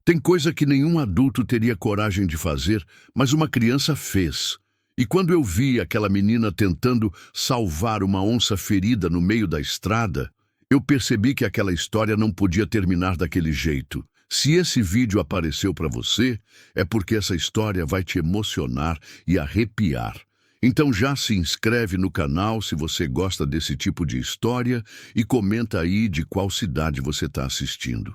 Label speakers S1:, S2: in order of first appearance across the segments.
S1: Tem coisa que nenhum adulto teria coragem de fazer, mas uma criança fez. E quando eu vi aquela menina tentando salvar uma onça ferida no meio da estrada, eu percebi que aquela história não podia terminar daquele jeito. Se esse vídeo apareceu para você, é porque essa história vai te emocionar e arrepiar. Então já se inscreve no canal se você gosta desse tipo de história e comenta aí de qual cidade você está assistindo.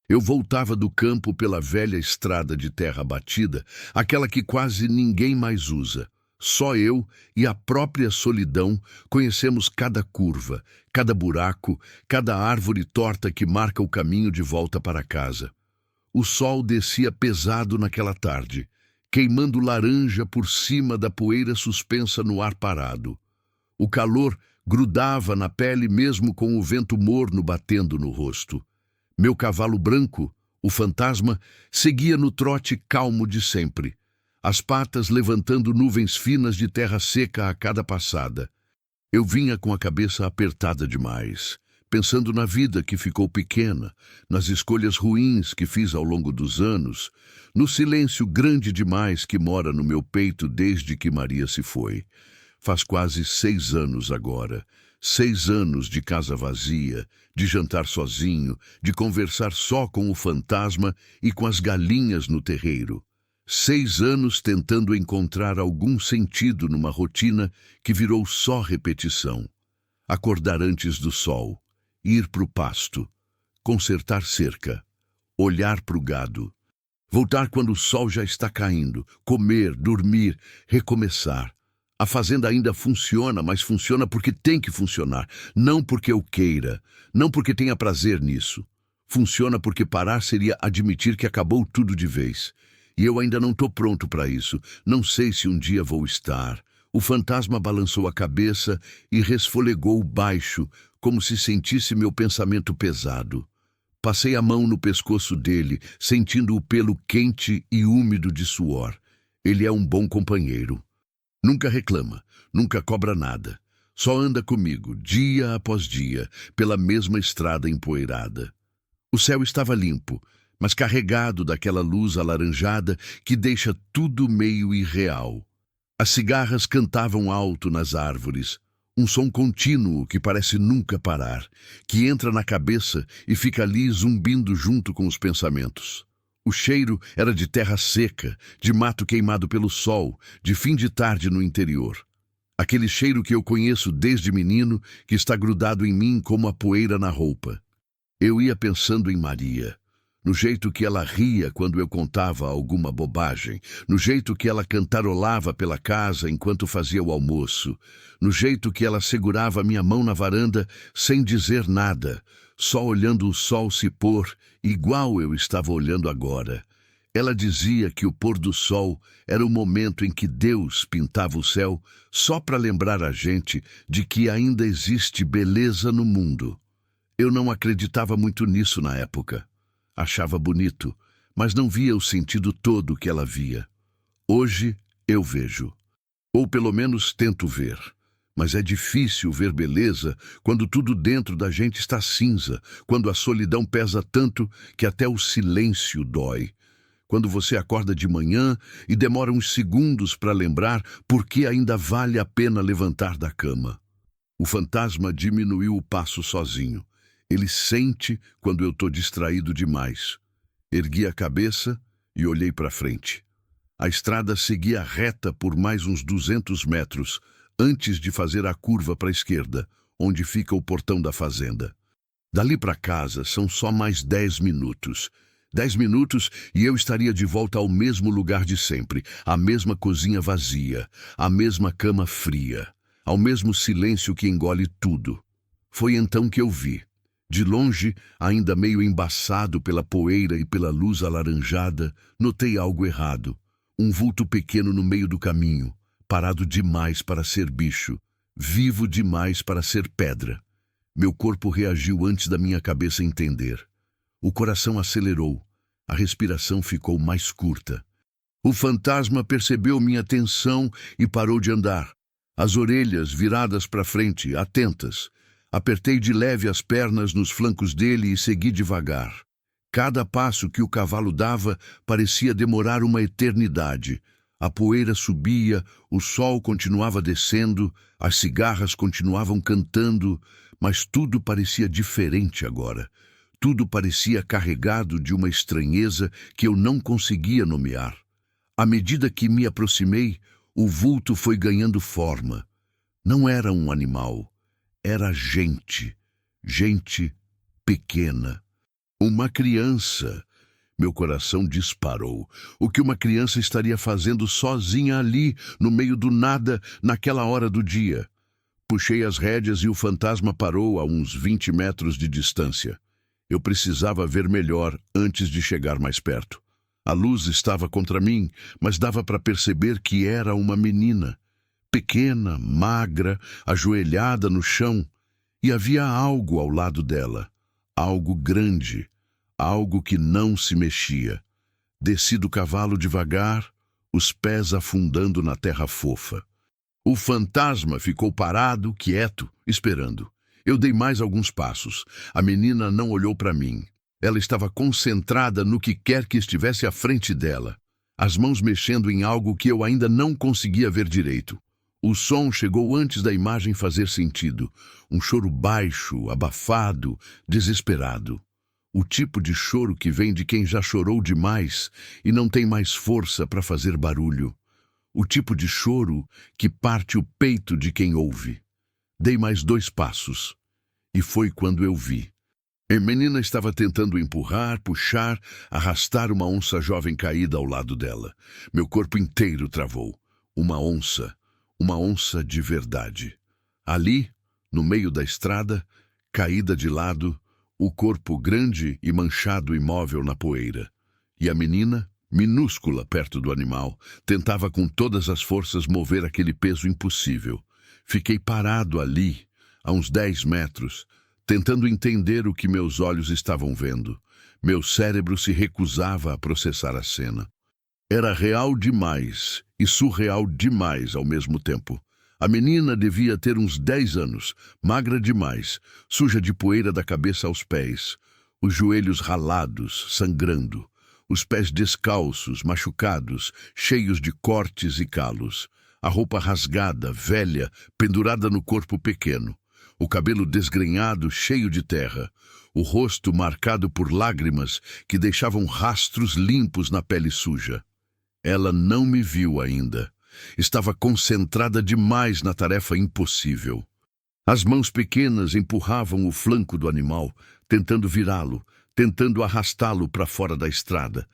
S1: Eu voltava do campo pela velha estrada de terra batida, aquela que quase ninguém mais usa. Só eu e a própria solidão conhecemos cada curva, cada buraco, cada árvore torta que marca o caminho de volta para casa. O sol descia pesado naquela tarde, queimando laranja por cima da poeira suspensa no ar parado. O calor grudava na pele mesmo com o vento morno batendo no rosto. Meu cavalo branco, o fantasma, seguia no trote calmo de sempre, as patas levantando nuvens finas de terra seca a cada passada. Eu vinha com a cabeça apertada demais, pensando na vida que ficou pequena, nas escolhas ruins que fiz ao longo dos anos, no silêncio grande demais que mora no meu peito desde que Maria se foi. Faz quase 6 anos agora. 6 anos de casa vazia, de jantar sozinho, de conversar só com o fantasma e com as galinhas no terreiro. 6 anos tentando encontrar algum sentido numa rotina que virou só repetição. Acordar antes do sol, ir para o pasto, consertar cerca, olhar para o gado, voltar quando o sol já está caindo, comer, dormir, recomeçar. A fazenda ainda funciona, mas funciona porque tem que funcionar, não porque eu queira, não porque tenha prazer nisso. Funciona porque parar seria admitir que acabou tudo de vez. E eu ainda não estou pronto para isso, não sei se um dia vou estar. O fantasma balançou a cabeça e resfolegou baixo, como se sentisse meu pensamento pesado. Passei a mão no pescoço dele, sentindo o pelo quente e úmido de suor. Ele é um bom companheiro. Nunca reclama, nunca cobra nada. Só anda comigo, dia após dia, pela mesma estrada empoeirada. O céu estava limpo, mas carregado daquela luz alaranjada que deixa tudo meio irreal. As cigarras cantavam alto nas árvores, um som contínuo que parece nunca parar, que entra na cabeça e fica ali zumbindo junto com os pensamentos. O cheiro era de terra seca, de mato queimado pelo sol, de fim de tarde no interior. Aquele cheiro que eu conheço desde menino, que está grudado em mim como a poeira na roupa. Eu ia pensando em Maria, no jeito que ela ria quando eu contava alguma bobagem, no jeito que ela cantarolava pela casa enquanto fazia o almoço, no jeito que ela segurava minha mão na varanda sem dizer nada, só olhando o sol se pôr, igual eu estava olhando agora. Ela dizia que o pôr do sol era o momento em que Deus pintava o céu só para lembrar a gente de que ainda existe beleza no mundo. Eu não acreditava muito nisso na época. Achava bonito, mas não via o sentido todo que ela via. Hoje eu vejo. Ou pelo menos tento ver. Mas é difícil ver beleza quando tudo dentro da gente está cinza, quando a solidão pesa tanto que até o silêncio dói. Quando você acorda de manhã e demora uns segundos para lembrar por que ainda vale a pena levantar da cama. O fantasma diminuiu o passo sozinho. Ele sente quando eu estou distraído demais. Ergui a cabeça e olhei para frente. A estrada seguia reta por mais uns 200 metros, antes de fazer a curva para a esquerda, onde fica o portão da fazenda. Dali para casa são só mais 10 minutos. 10 minutos e eu estaria de volta ao mesmo lugar de sempre, à mesma cozinha vazia, à mesma cama fria, ao mesmo silêncio que engole tudo. Foi então que eu vi. De longe, ainda meio embaçado pela poeira e pela luz alaranjada, notei algo errado. Um vulto pequeno no meio do caminho, parado demais para ser bicho, vivo demais para ser pedra. Meu corpo reagiu antes da minha cabeça entender. O coração acelerou, a respiração ficou mais curta. O fantasma percebeu minha tensão e parou de andar, as orelhas viradas para frente, atentas. Apertei de leve as pernas nos flancos dele e segui devagar. Cada passo que o cavalo dava parecia demorar uma eternidade. A poeira subia, o sol continuava descendo, as cigarras continuavam cantando, mas tudo parecia diferente agora. Tudo parecia carregado de uma estranheza que eu não conseguia nomear. À medida que me aproximei, o vulto foi ganhando forma. Não era um animal, era gente. Gente pequena. Uma criança. Meu coração disparou. O que uma criança estaria fazendo sozinha ali, no meio do nada, naquela hora do dia? Puxei as rédeas e o fantasma parou a uns 20 metros de distância. Eu precisava ver melhor antes de chegar mais perto. A luz estava contra mim, mas dava para perceber que era uma menina. Pequena, magra, ajoelhada no chão. E havia algo ao lado dela. Algo grande. Algo que não se mexia. Desci do cavalo devagar, os pés afundando na terra fofa. O fantasma ficou parado, quieto, esperando. Eu dei mais alguns passos. A menina não olhou para mim. Ela estava concentrada no que quer que estivesse à frente dela, as mãos mexendo em algo que eu ainda não conseguia ver direito. O som chegou antes da imagem fazer sentido. Um choro baixo, abafado, desesperado. O tipo de choro que vem de quem já chorou demais e não tem mais força para fazer barulho. O tipo de choro que parte o peito de quem ouve. Dei mais 2 passos. E foi quando eu vi. A menina estava tentando empurrar, puxar, arrastar uma onça jovem caída ao lado dela. Meu corpo inteiro travou. Uma onça de verdade. Ali, no meio da estrada, caída de lado, o corpo grande e manchado imóvel na poeira. E a menina, minúscula perto do animal, tentava com todas as forças mover aquele peso impossível. Fiquei parado ali, a uns 10 metros, tentando entender o que meus olhos estavam vendo. Meu cérebro se recusava a processar a cena. Era real demais e surreal demais ao mesmo tempo. A menina devia ter uns 10 anos, magra demais, suja de poeira da cabeça aos pés, os joelhos ralados, sangrando, os pés descalços, machucados, cheios de cortes e calos, a roupa rasgada, velha, pendurada no corpo pequeno. O cabelo desgrenhado, cheio de terra, o rosto marcado por lágrimas que deixavam rastros limpos na pele suja. Ela não me viu ainda. Estava concentrada demais na tarefa impossível. As mãos pequenas empurravam o flanco do animal, tentando virá-lo, tentando arrastá-lo para fora da estrada.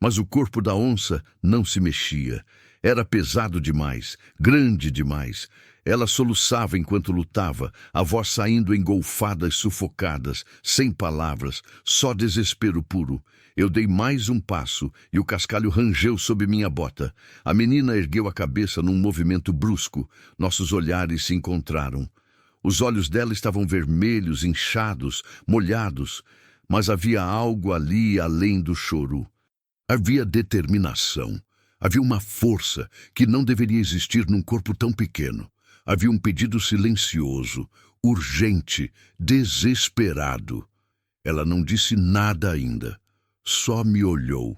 S1: Mas o corpo da onça não se mexia. Era pesado demais, grande demais. Ela soluçava enquanto lutava, a voz saindo em golfadas sufocadas, sem palavras, só desespero puro. Eu dei mais um passo e o cascalho rangeu sob minha bota. A menina ergueu a cabeça num movimento brusco. Nossos olhares se encontraram. Os olhos dela estavam vermelhos, inchados, molhados, mas havia algo ali além do choro. Havia determinação. Havia uma força que não deveria existir num corpo tão pequeno. Havia um pedido silencioso, urgente, desesperado. Ela não disse nada ainda, só me olhou.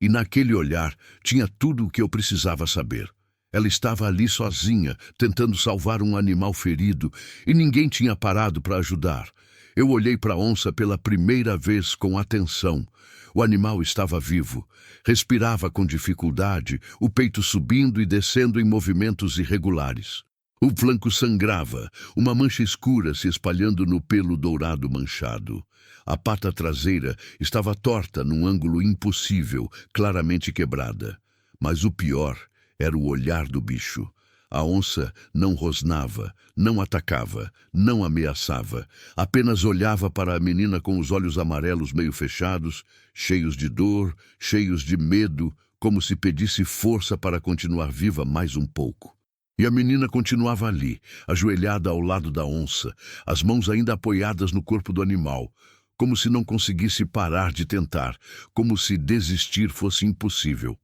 S1: E naquele olhar tinha tudo o que eu precisava saber. Ela estava ali sozinha, tentando salvar um animal ferido, e ninguém tinha parado para ajudar. Eu olhei para a onça pela primeira vez com atenção. O animal estava vivo. Respirava com dificuldade, o peito subindo e descendo em movimentos irregulares. O flanco sangrava, uma mancha escura se espalhando no pelo dourado manchado. A pata traseira estava torta num ângulo impossível, claramente quebrada. Mas o pior era o olhar do bicho. A onça não rosnava, não atacava, não ameaçava. Apenas olhava para a menina com os olhos amarelos meio fechados, cheios de dor, cheios de medo, como se pedisse força para continuar viva mais um pouco. E a menina continuava ali, ajoelhada ao lado da onça, as mãos ainda apoiadas no corpo do animal, como se não conseguisse parar de tentar, como se desistir fosse impossível.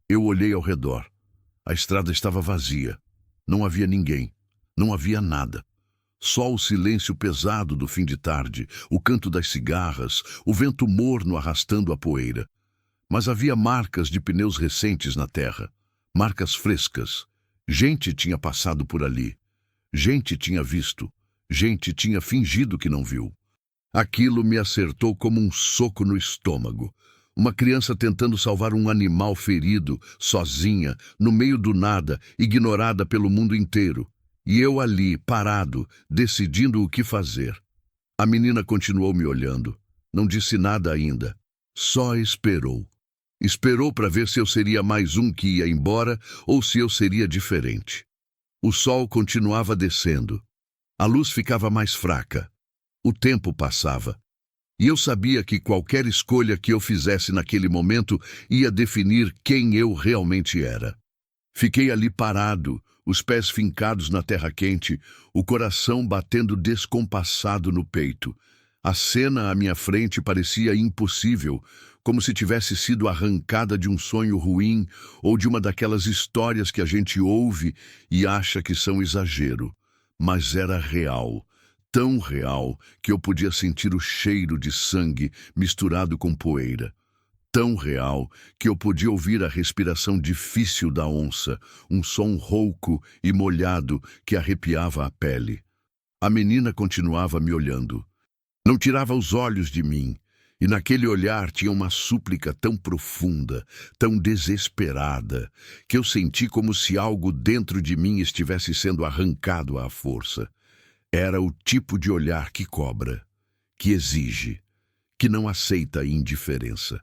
S1: Eu olhei ao redor. A estrada estava vazia. Não havia ninguém. Não havia nada. Só o silêncio pesado do fim de tarde, o canto das cigarras, o vento morno arrastando a poeira. Mas havia marcas de pneus recentes na terra, marcas frescas. Gente tinha passado por ali. Gente tinha visto. Gente tinha fingido que não viu. Aquilo me acertou como um soco no estômago. Uma criança tentando salvar um animal ferido, sozinha, no meio do nada, ignorada pelo mundo inteiro. E eu ali, parado, decidindo o que fazer. A menina continuou me olhando. Não disse nada ainda. Só esperou. Esperou para ver se eu seria mais um que ia embora ou se eu seria diferente. O sol continuava descendo. A luz ficava mais fraca. O tempo passava. E eu sabia que qualquer escolha que eu fizesse naquele momento ia definir quem eu realmente era. Fiquei ali parado, os pés fincados na terra quente, o coração batendo descompassado no peito. A cena à minha frente parecia impossível, como se tivesse sido arrancada de um sonho ruim ou de uma daquelas histórias que a gente ouve e acha que são exagero. Mas era real, tão real que eu podia sentir o cheiro de sangue misturado com poeira. Tão real que eu podia ouvir a respiração difícil da onça, um som rouco e molhado que arrepiava a pele. A menina continuava me olhando. Não tirava os olhos de mim, e naquele olhar tinha uma súplica tão profunda, tão desesperada, que eu senti como se algo dentro de mim estivesse sendo arrancado à força. Era o tipo de olhar que cobra, que exige, que não aceita a indiferença.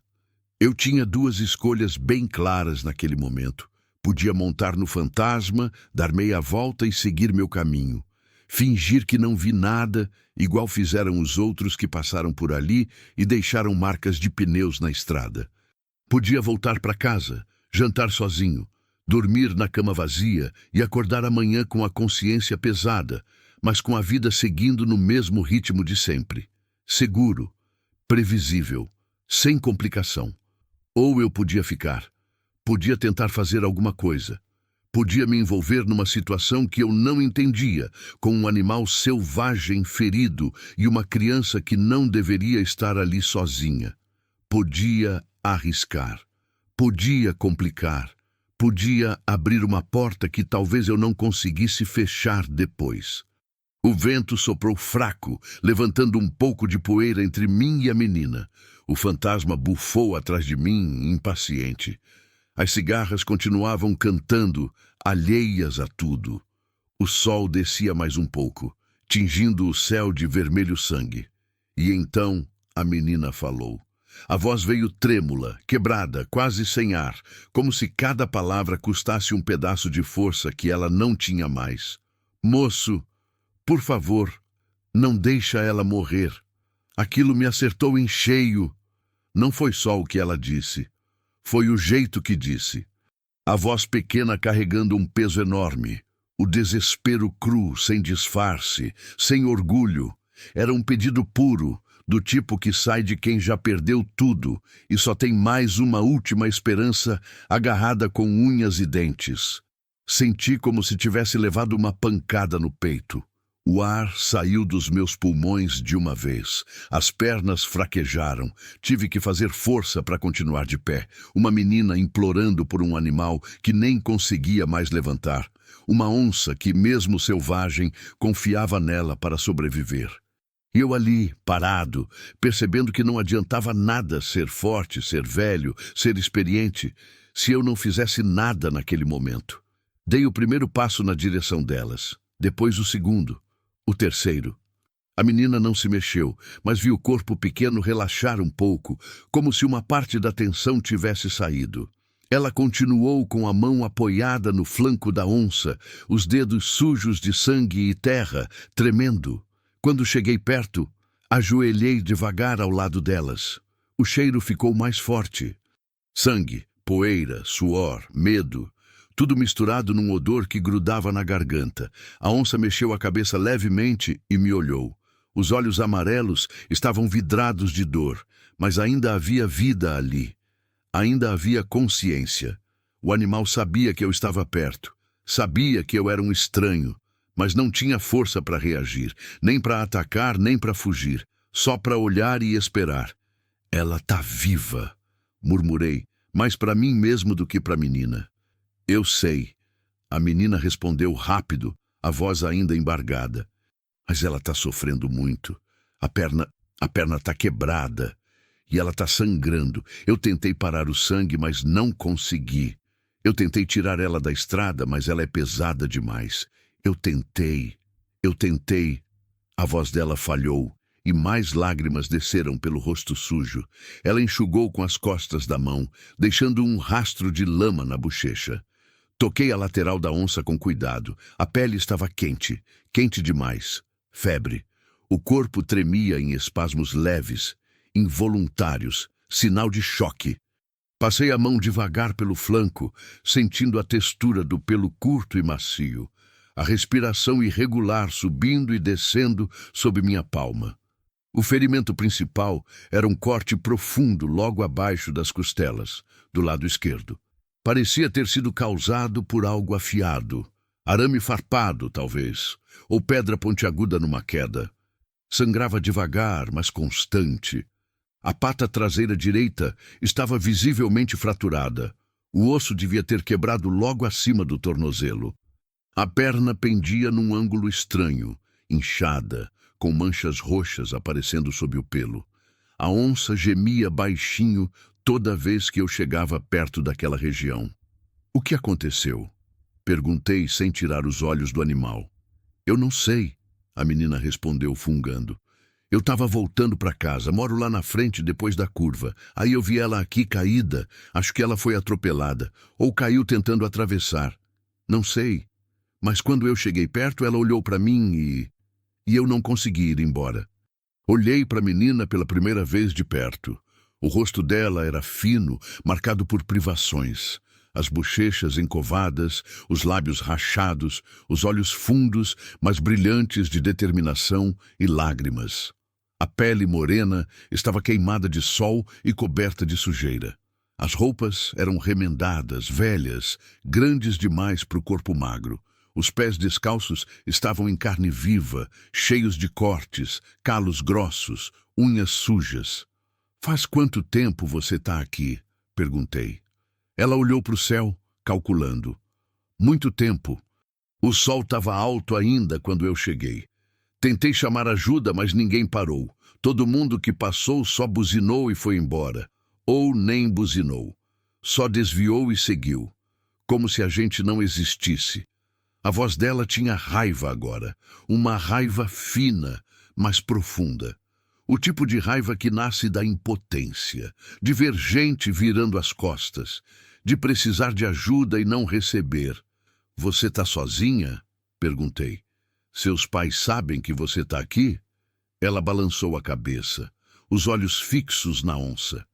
S1: Eu tinha duas escolhas bem claras naquele momento. Podia montar no fantasma, dar meia volta e seguir meu caminho. Fingir que não vi nada, igual fizeram os outros que passaram por ali e deixaram marcas de pneus na estrada. Podia voltar para casa, jantar sozinho, dormir na cama vazia e acordar amanhã com a consciência pesada, mas com a vida seguindo no mesmo ritmo de sempre. Seguro, previsível, sem complicação. Ou eu podia ficar, podia tentar fazer alguma coisa. Podia me envolver numa situação que eu não entendia, com um animal selvagem ferido e uma criança que não deveria estar ali sozinha. Podia arriscar, podia complicar, podia abrir uma porta que talvez eu não conseguisse fechar depois. O vento soprou fraco, levantando um pouco de poeira entre mim e a menina. O fantasma bufou atrás de mim, impaciente. As cigarras continuavam cantando, alheias a tudo. O sol descia mais um pouco, tingindo o céu de vermelho sangue. E então a menina falou. A voz veio trêmula, quebrada, quase sem ar, como se cada palavra custasse um pedaço de força que ela não tinha mais. Moço, por favor, não deixa ela morrer. Aquilo me acertou em cheio. Não foi só o que ela disse. Foi o jeito que disse. A voz pequena carregando um peso enorme. O desespero cru, sem disfarce, sem orgulho. Era um pedido puro, do tipo que sai de quem já perdeu tudo e só tem mais uma última esperança agarrada com unhas e dentes. Senti como se tivesse levado uma pancada no peito. O ar saiu dos meus pulmões de uma vez. As pernas fraquejaram. Tive que fazer força para continuar de pé. Uma menina implorando por um animal que nem conseguia mais levantar. Uma onça que, mesmo selvagem, confiava nela para sobreviver. E eu ali, parado, percebendo que não adiantava nada ser forte, ser velho, ser experiente, se eu não fizesse nada naquele momento. Dei o primeiro passo na direção delas, depois o segundo. O terceiro. A menina não se mexeu, mas vi o corpo pequeno relaxar um pouco, como se uma parte da tensão tivesse saído. Ela continuou com a mão apoiada no flanco da onça, os dedos sujos de sangue e terra, tremendo. Quando cheguei perto, ajoelhei devagar ao lado delas. O cheiro ficou mais forte. Sangue, poeira, suor, medo. Tudo misturado num odor que grudava na garganta. A onça mexeu a cabeça levemente e me olhou. Os olhos amarelos estavam vidrados de dor, mas ainda havia vida ali. Ainda havia consciência. O animal sabia que eu estava perto. Sabia que eu era um estranho, mas não tinha força para reagir, nem para atacar, nem para fugir, só para olhar e esperar. Ela tá viva, murmurei, mais para mim mesmo do que para a menina. Eu sei. A menina respondeu rápido, a voz ainda embargada. Mas ela tá sofrendo muito. A perna tá quebrada. E ela tá sangrando. Eu tentei parar o sangue, mas não consegui. Eu tentei tirar ela da estrada, mas ela é pesada demais. Eu tentei. A voz dela falhou, e mais lágrimas desceram pelo rosto sujo. Ela enxugou com as costas da mão, deixando um rastro de lama na bochecha. Toquei a lateral da onça com cuidado. A pele estava quente, quente demais. Febre. O corpo tremia em espasmos leves, involuntários, sinal de choque. Passei a mão devagar pelo flanco, sentindo a textura do pelo curto e macio, a respiração irregular subindo e descendo sob minha palma. O ferimento principal era um corte profundo logo abaixo das costelas, do lado esquerdo. Parecia ter sido causado por algo afiado, arame farpado, talvez, ou pedra pontiaguda numa queda. Sangrava devagar, mas constante. A pata traseira direita estava visivelmente fraturada. O osso devia ter quebrado logo acima do tornozelo. A perna pendia num ângulo estranho, inchada, com manchas roxas aparecendo sob o pelo. A onça gemia baixinho toda vez que eu chegava perto daquela região. O que aconteceu? Perguntei sem tirar os olhos do animal. Eu não sei, a menina respondeu fungando. Eu estava voltando para casa, moro lá na frente depois da curva. Aí eu vi ela aqui caída, acho que ela foi atropelada, ou caiu tentando atravessar. Não sei, mas quando eu cheguei perto ela olhou para mim e eu não consegui ir embora. Olhei para a menina pela primeira vez de perto. O rosto dela era fino, marcado por privações. As bochechas encovadas, os lábios rachados, os olhos fundos, mas brilhantes de determinação e lágrimas. A pele morena estava queimada de sol e coberta de sujeira. As roupas eram remendadas, velhas, grandes demais para o corpo magro. Os pés descalços estavam em carne viva, cheios de cortes, calos grossos, unhas sujas. "Faz quanto tempo você está aqui?" perguntei. Ela olhou para o céu, calculando. "Muito tempo. O sol estava alto ainda quando eu cheguei. Tentei chamar ajuda, mas ninguém parou. Todo mundo que passou só buzinou e foi embora. Ou nem buzinou. Só desviou e seguiu. Como se a gente não existisse." A voz dela tinha raiva agora. Uma raiva fina, mas profunda. O tipo de raiva que nasce da impotência, de ver gente virando as costas, de precisar de ajuda e não receber. "Você está sozinha?" perguntei. "Seus pais sabem que você está aqui?" Ela balançou a cabeça, os olhos fixos na onça.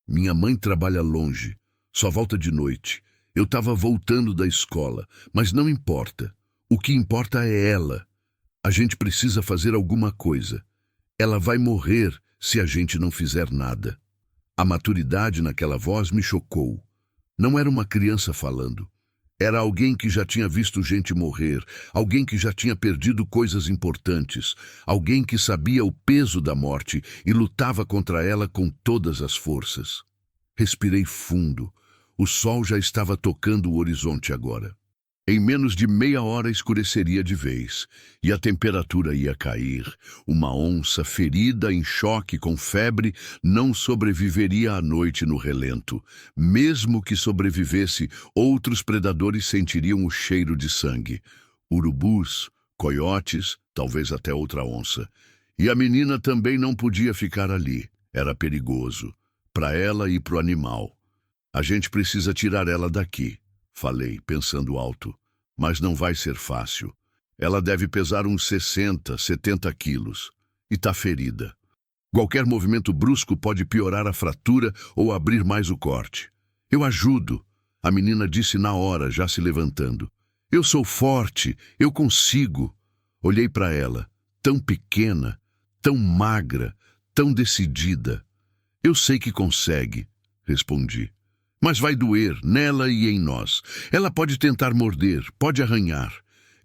S1: "Minha mãe trabalha longe, só volta de noite. Eu estava voltando da escola, mas não importa. O que importa é ela. A gente precisa fazer alguma coisa. Ela vai morrer se a gente não fizer nada." A maturidade naquela voz me chocou. Não era uma criança falando. Era alguém que já tinha visto gente morrer, alguém que já tinha perdido coisas importantes, alguém que sabia o peso da morte e lutava contra ela com todas as forças. Respirei fundo. O sol já estava tocando o horizonte agora. Em menos de meia hora escureceria de vez, e a temperatura ia cair. Uma onça ferida, em choque, com febre, não sobreviveria à noite no relento. Mesmo que sobrevivesse, outros predadores sentiriam o cheiro de sangue. Urubus, coiotes, talvez até outra onça. E a menina também não podia ficar ali. Era perigoso, para ela e para o animal. "A gente precisa tirar ela daqui", falei, pensando alto. "Mas não vai ser fácil. Ela deve pesar uns 60, 70 quilos. E está ferida. Qualquer movimento brusco pode piorar a fratura ou abrir mais o corte." "Eu ajudo", a menina disse na hora, já se levantando. "Eu sou forte, eu consigo." Olhei para ela, tão pequena, tão magra, tão decidida. "Eu sei que consegue", respondi. "Mas vai doer, nela e em nós. Ela pode tentar morder, pode arranhar.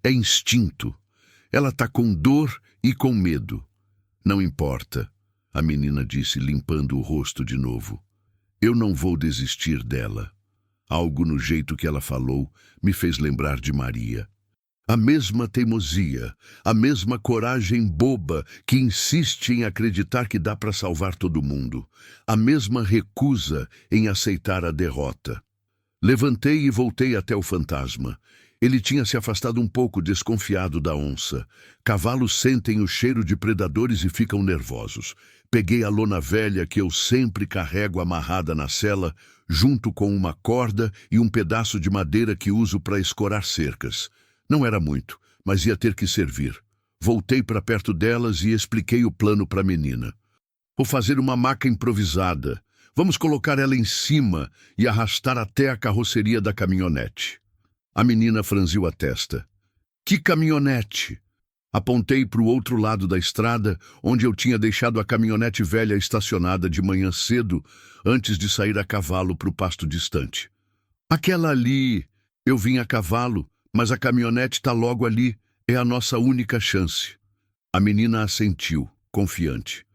S1: É instinto. Ela tá com dor e com medo. Não importa, a menina disse, limpando o rosto de novo. Eu não vou desistir dela. Algo no jeito que ela falou me fez lembrar de Maria. A mesma teimosia, a mesma coragem boba que insiste em acreditar que dá para salvar todo mundo. A mesma recusa em aceitar a derrota. Levantei e voltei até o fantasma. Ele tinha se afastado um pouco, desconfiado da onça. Cavalos sentem o cheiro de predadores e ficam nervosos. Peguei a lona velha que eu sempre carrego amarrada na sela, junto com uma corda e um pedaço de madeira que uso para escorar cercas. Não era muito, mas ia ter que servir. Voltei para perto delas e expliquei o plano para a menina. Vou fazer uma maca improvisada. Vamos colocar ela em cima e arrastar até a carroceria da caminhonete. A menina franziu a testa. Que caminhonete? Apontei para o outro lado da estrada, onde eu tinha deixado a caminhonete velha estacionada de manhã cedo, antes de sair a cavalo para o pasto distante. Aquela ali, eu vim a cavalo, mas a caminhonete está logo ali, é a nossa única chance. A menina assentiu, confiante.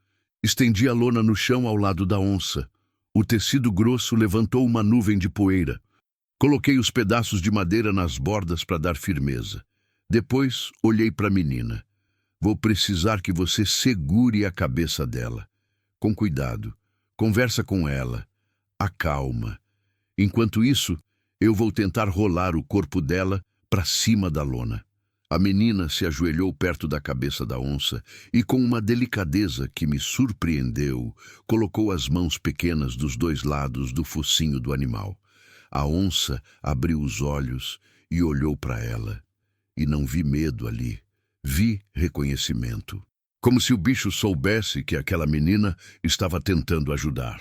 S1: Estendi a lona no chão ao lado da onça. O tecido grosso levantou uma nuvem de poeira. Coloquei os pedaços de madeira nas bordas para dar firmeza. Depois, olhei para a menina. Vou precisar que você segure a cabeça dela. Com cuidado. Conversa com ela. Acalma. Enquanto isso, eu vou tentar rolar o corpo dela para cima da lona. A menina se ajoelhou perto da cabeça da onça e, com uma delicadeza que me surpreendeu, colocou as mãos pequenas dos dois lados do focinho do animal. A onça abriu os olhos e olhou para ela. E não vi medo ali. Vi reconhecimento. Como se o bicho soubesse que aquela menina estava tentando ajudar.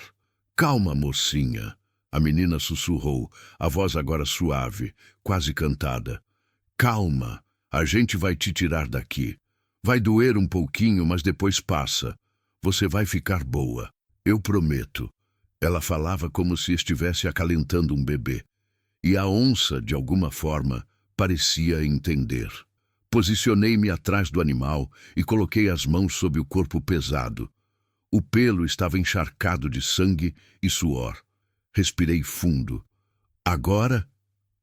S1: Calma, mocinha. A menina sussurrou, a voz agora suave, quase cantada. Calma, a gente vai te tirar daqui. Vai doer um pouquinho, mas depois passa. Você vai ficar boa. Eu prometo. Ela falava como se estivesse acalentando um bebê. E a onça, de alguma forma, parecia entender. Posicionei-me atrás do animal e coloquei as mãos sob o corpo pesado. O pelo estava encharcado de sangue e suor. Respirei fundo. Agora,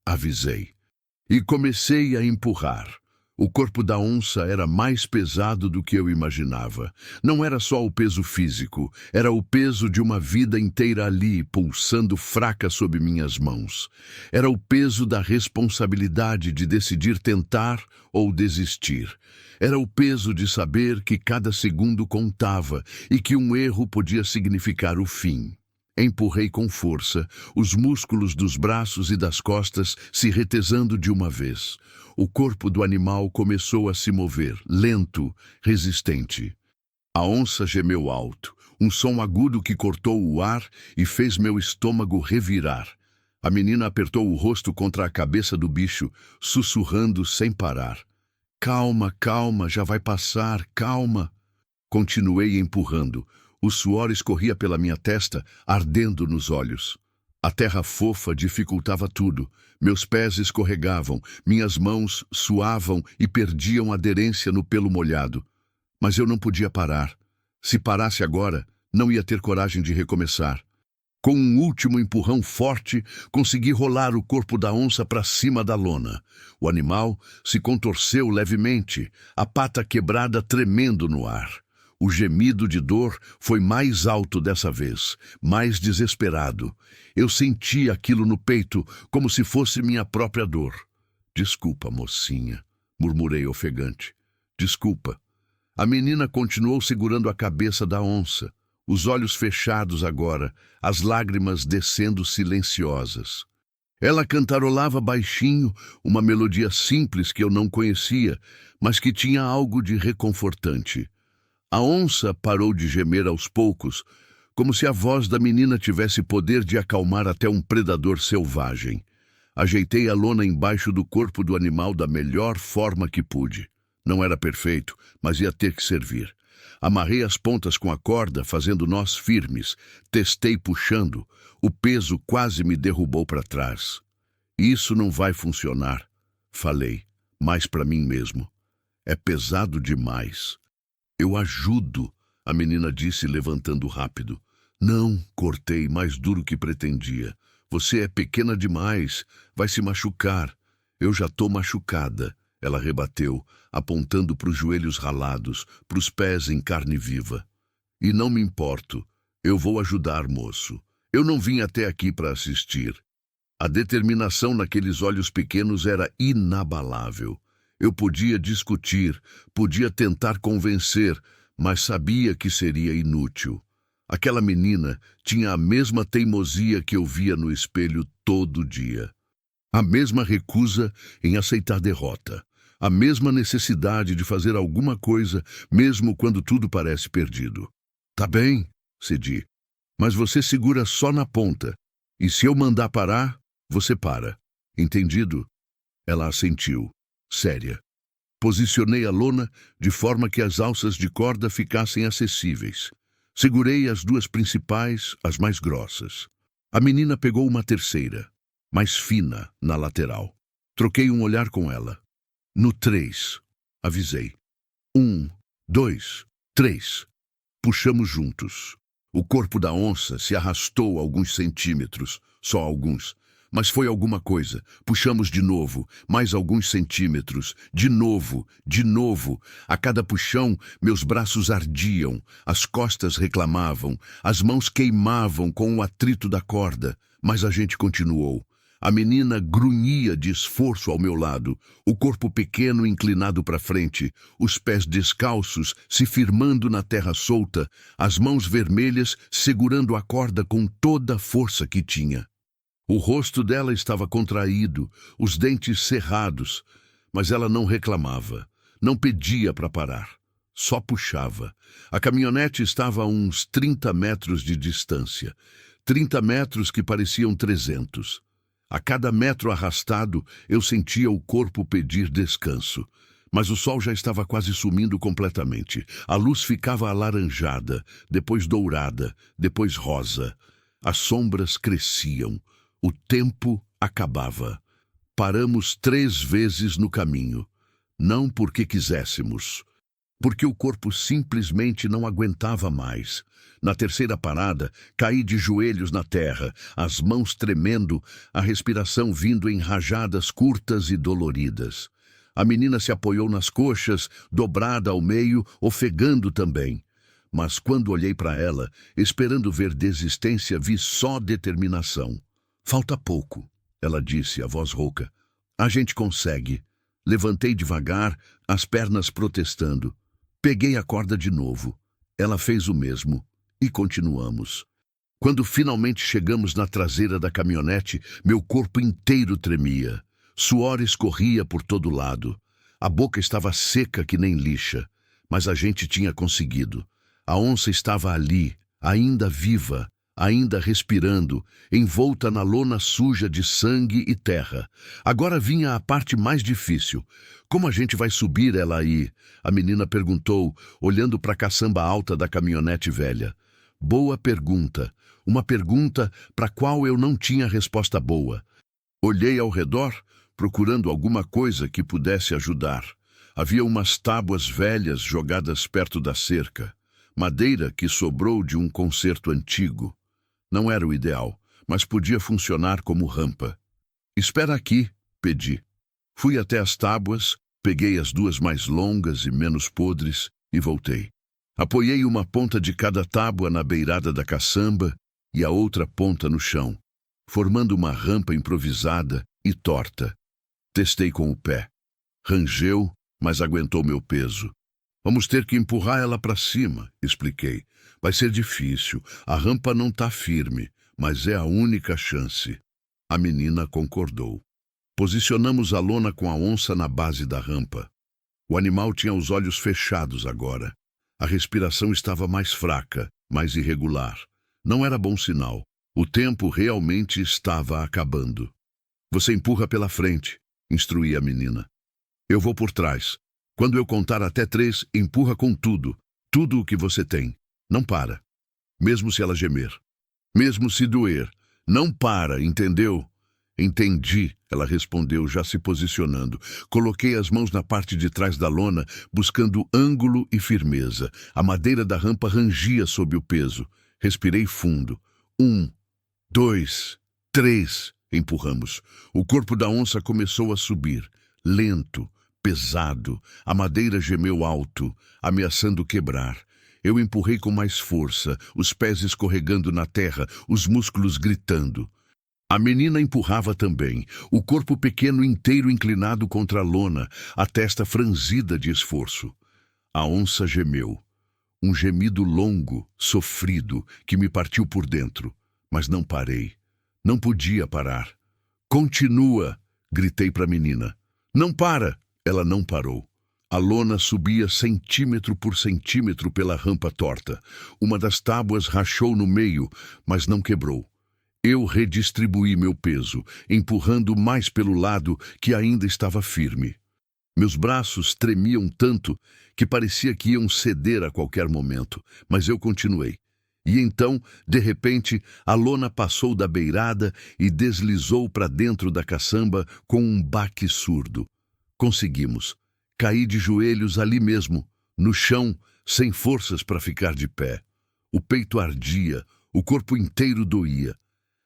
S1: avisei. E comecei a empurrar. O corpo da onça era mais pesado do que eu imaginava. Não era só o peso físico, era o peso de uma vida inteira ali, pulsando fraca sob minhas mãos. Era o peso da responsabilidade de decidir tentar ou desistir. Era o peso de saber que cada segundo contava e que um erro podia significar o fim. Empurrei com força, os músculos dos braços e das costas se retesando de uma vez. O corpo do animal começou a se mover, lento, resistente. A onça gemeu alto, um som agudo que cortou o ar e fez meu estômago revirar. A menina apertou o rosto contra a cabeça do bicho, sussurrando sem parar. Calma, calma, já vai passar, calma. Continuei empurrando. O suor escorria pela minha testa, ardendo nos olhos. A terra fofa dificultava tudo. Meus pés escorregavam, minhas mãos suavam e perdiam aderência no pelo molhado. Mas eu não podia parar. Se parasse agora, não ia ter coragem de recomeçar. Com um último empurrão forte, consegui rolar o corpo da onça para cima da lona. O animal se contorceu levemente, a pata quebrada tremendo no ar. O gemido de dor foi mais alto dessa vez, mais desesperado. Eu senti aquilo no peito como se fosse minha própria dor. Desculpa, mocinha, murmurei ofegante. Desculpa. A menina continuou segurando a cabeça da onça, os olhos fechados agora, as lágrimas descendo silenciosas. Ela cantarolava baixinho, uma melodia simples que eu não conhecia, mas que tinha algo de reconfortante. A onça parou de gemer aos poucos, como se a voz da menina tivesse poder de acalmar até um predador selvagem. Ajeitei a lona embaixo do corpo do animal da melhor forma que pude. Não era perfeito, mas ia ter que servir. Amarrei as pontas com a corda, fazendo nós firmes. Testei puxando. O peso quase me derrubou para trás. Isso não vai funcionar, falei, mais para mim mesmo. É pesado demais. Eu ajudo, a menina disse, levantando rápido. Não, cortei, mais duro que pretendia. Você é pequena demais, vai se machucar. Eu já tô machucada, ela rebateu, apontando para os joelhos ralados, para os pés em carne viva. E não me importo. Eu vou ajudar, moço. Eu não vim até aqui para assistir. A determinação naqueles olhos pequenos era inabalável. Eu podia discutir, podia tentar convencer, mas sabia que seria inútil. Aquela menina tinha a mesma teimosia que eu via no espelho todo dia. A mesma recusa em aceitar derrota. A mesma necessidade de fazer alguma coisa, mesmo quando tudo parece perdido. Tá bem, cedi. Mas você segura só na ponta. E se eu mandar parar, você para. Entendido? Ela assentiu, séria. Posicionei a lona de forma que as alças de corda ficassem acessíveis. Segurei as duas principais, as mais grossas. A menina pegou uma terceira, mais fina, na lateral. Troquei um olhar com ela. No 3, avisei. 1, 2, 3. Puxamos juntos. O corpo da onça se arrastou alguns centímetros, só alguns. Mas foi alguma coisa. Puxamos de novo, mais alguns centímetros. De novo, de novo. A cada puxão, meus braços ardiam, as costas reclamavam, as mãos queimavam com o atrito da corda. Mas a gente continuou. A menina grunhia de esforço ao meu lado, o corpo pequeno inclinado para frente, os pés descalços se firmando na terra solta, as mãos vermelhas segurando a corda com toda a força que tinha. O rosto dela estava contraído, os dentes cerrados, mas ela não reclamava, não pedia para parar, só puxava. A caminhonete estava a uns 30 metros de distância, 30 metros que pareciam 300. A cada metro arrastado, eu sentia o corpo pedir descanso. Mas o sol já estava quase sumindo completamente. A luz ficava alaranjada, depois dourada, depois rosa. As sombras cresciam. O tempo acabava. Paramos 3 vezes no caminho. Não porque quiséssemos. Porque o corpo simplesmente não aguentava mais. Na terceira parada, caí de joelhos na terra, as mãos tremendo, a respiração vindo em rajadas curtas e doloridas. A menina se apoiou nas coxas, dobrada ao meio, ofegando também. Mas quando olhei para ela, esperando ver desistência, vi só determinação. Falta pouco, ela disse, a voz rouca. A gente consegue. Levantei devagar, as pernas protestando. Peguei a corda de novo. Ela fez o mesmo. E continuamos. Quando finalmente chegamos na traseira da caminhonete, meu corpo inteiro tremia. Suor escorria por todo lado. A boca estava seca que nem lixa. Mas a gente tinha conseguido. A onça estava ali, ainda viva, ainda respirando, envolta na lona suja de sangue e terra. Agora vinha a parte mais difícil. Como a gente vai subir ela aí? A menina perguntou, olhando para a caçamba alta da caminhonete velha. Boa pergunta. Uma pergunta para a qual eu não tinha resposta boa. Olhei ao redor, procurando alguma coisa que pudesse ajudar. Havia umas tábuas velhas jogadas perto da cerca. Madeira que sobrou de um concerto antigo. Não era o ideal, mas podia funcionar como rampa. Espera aqui, pedi. Fui até as tábuas, peguei as duas mais longas e menos podres e voltei. Apoiei uma ponta de cada tábua na beirada da caçamba e a outra ponta no chão, formando uma rampa improvisada e torta. Testei com o pé. Rangeu, mas aguentou meu peso. Vamos ter que empurrar ela para cima, expliquei. Vai ser difícil, a rampa não está firme, mas é a única chance. A menina concordou. Posicionamos a lona com a onça na base da rampa. O animal tinha os olhos fechados agora. A respiração estava mais fraca, mais irregular. Não era bom sinal. O tempo realmente estava acabando. Você empurra pela frente, instruí a menina. Eu vou por trás. Quando eu contar até 3, empurra com tudo. Tudo o que você tem. Não para. Mesmo se ela gemer. Mesmo se doer. Não para, entendeu? Entendi, ela respondeu, já se posicionando. Coloquei as mãos na parte de trás da lona, buscando ângulo e firmeza. A madeira da rampa rangia sob o peso. Respirei fundo. 1, 2, 3. Empurramos. O corpo da onça começou a subir. Lento, pesado. A madeira gemeu alto, ameaçando quebrar. Eu empurrei com mais força, os pés escorregando na terra, os músculos gritando. A menina empurrava também, o corpo pequeno inteiro inclinado contra a lona, a testa franzida de esforço. A onça gemeu. Um gemido longo, sofrido, que me partiu por dentro. Mas não parei. Não podia parar. Continua, gritei para a menina. Não para! Ela não parou. A lona subia centímetro por centímetro pela rampa torta. Uma das tábuas rachou no meio, mas não quebrou. Eu redistribuí meu peso, empurrando mais pelo lado que ainda estava firme. Meus braços tremiam tanto que parecia que iam ceder a qualquer momento, mas eu continuei. E então, de repente, a lona passou da beirada e deslizou para dentro da caçamba com um baque surdo. Conseguimos. Caí de joelhos ali mesmo, no chão, sem forças para ficar de pé. O peito ardia, o corpo inteiro doía.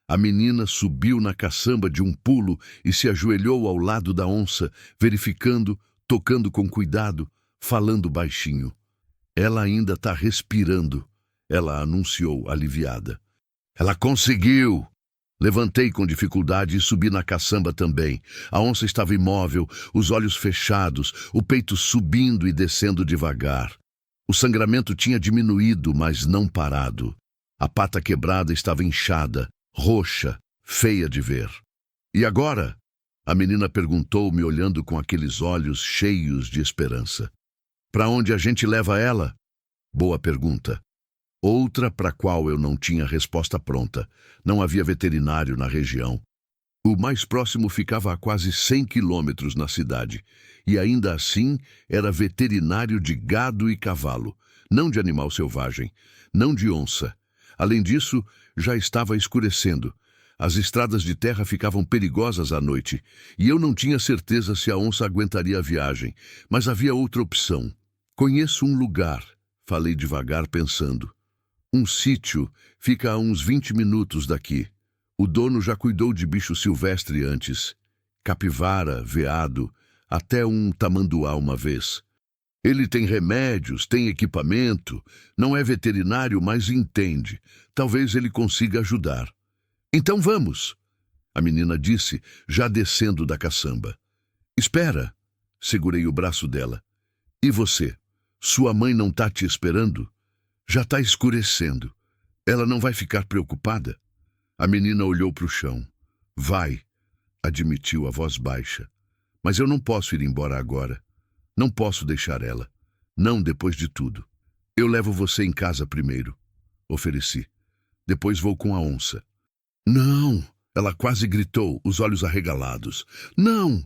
S1: A menina subiu na caçamba de um pulo e se ajoelhou ao lado da onça, verificando, tocando com cuidado, falando baixinho. Ela ainda está respirando, ela anunciou, aliviada. Ela conseguiu! Levantei com dificuldade e subi na caçamba também. A onça estava imóvel, os olhos fechados, o peito subindo e descendo devagar. O sangramento tinha diminuído, mas não parado. A pata quebrada estava inchada, roxa, feia de ver. E agora? A menina perguntou, me olhando com aqueles olhos cheios de esperança. Para onde a gente leva ela? Boa pergunta. Outra para a qual eu não tinha resposta pronta. Não havia veterinário na região. O mais próximo ficava a quase 100 quilômetros na cidade. E ainda assim era veterinário de gado e cavalo, não de animal selvagem, não de onça. Além disso, já estava escurecendo. As estradas de terra ficavam perigosas à noite, e eu não tinha certeza se a onça aguentaria a viagem, mas havia outra opção. Conheço um lugar, falei devagar pensando. Um sítio fica a uns 20 minutos daqui. O dono já cuidou de bicho silvestre antes. Capivara, veado, até um tamanduá uma vez. Ele tem remédios, tem equipamento, não é veterinário, mas entende. Talvez ele consiga ajudar. Então vamos, a menina disse, já descendo da caçamba. Espera, segurei o braço dela. E você? Sua mãe não está te esperando? Já está escurecendo. Ela não vai ficar preocupada? A menina olhou para o chão. Vai, admitiu a voz baixa. Mas eu não posso ir embora agora. Não posso deixar ela. Não depois de tudo. Eu levo você em casa primeiro, ofereci. Depois vou com a onça. Não, ela quase gritou, os olhos arregalados. Não!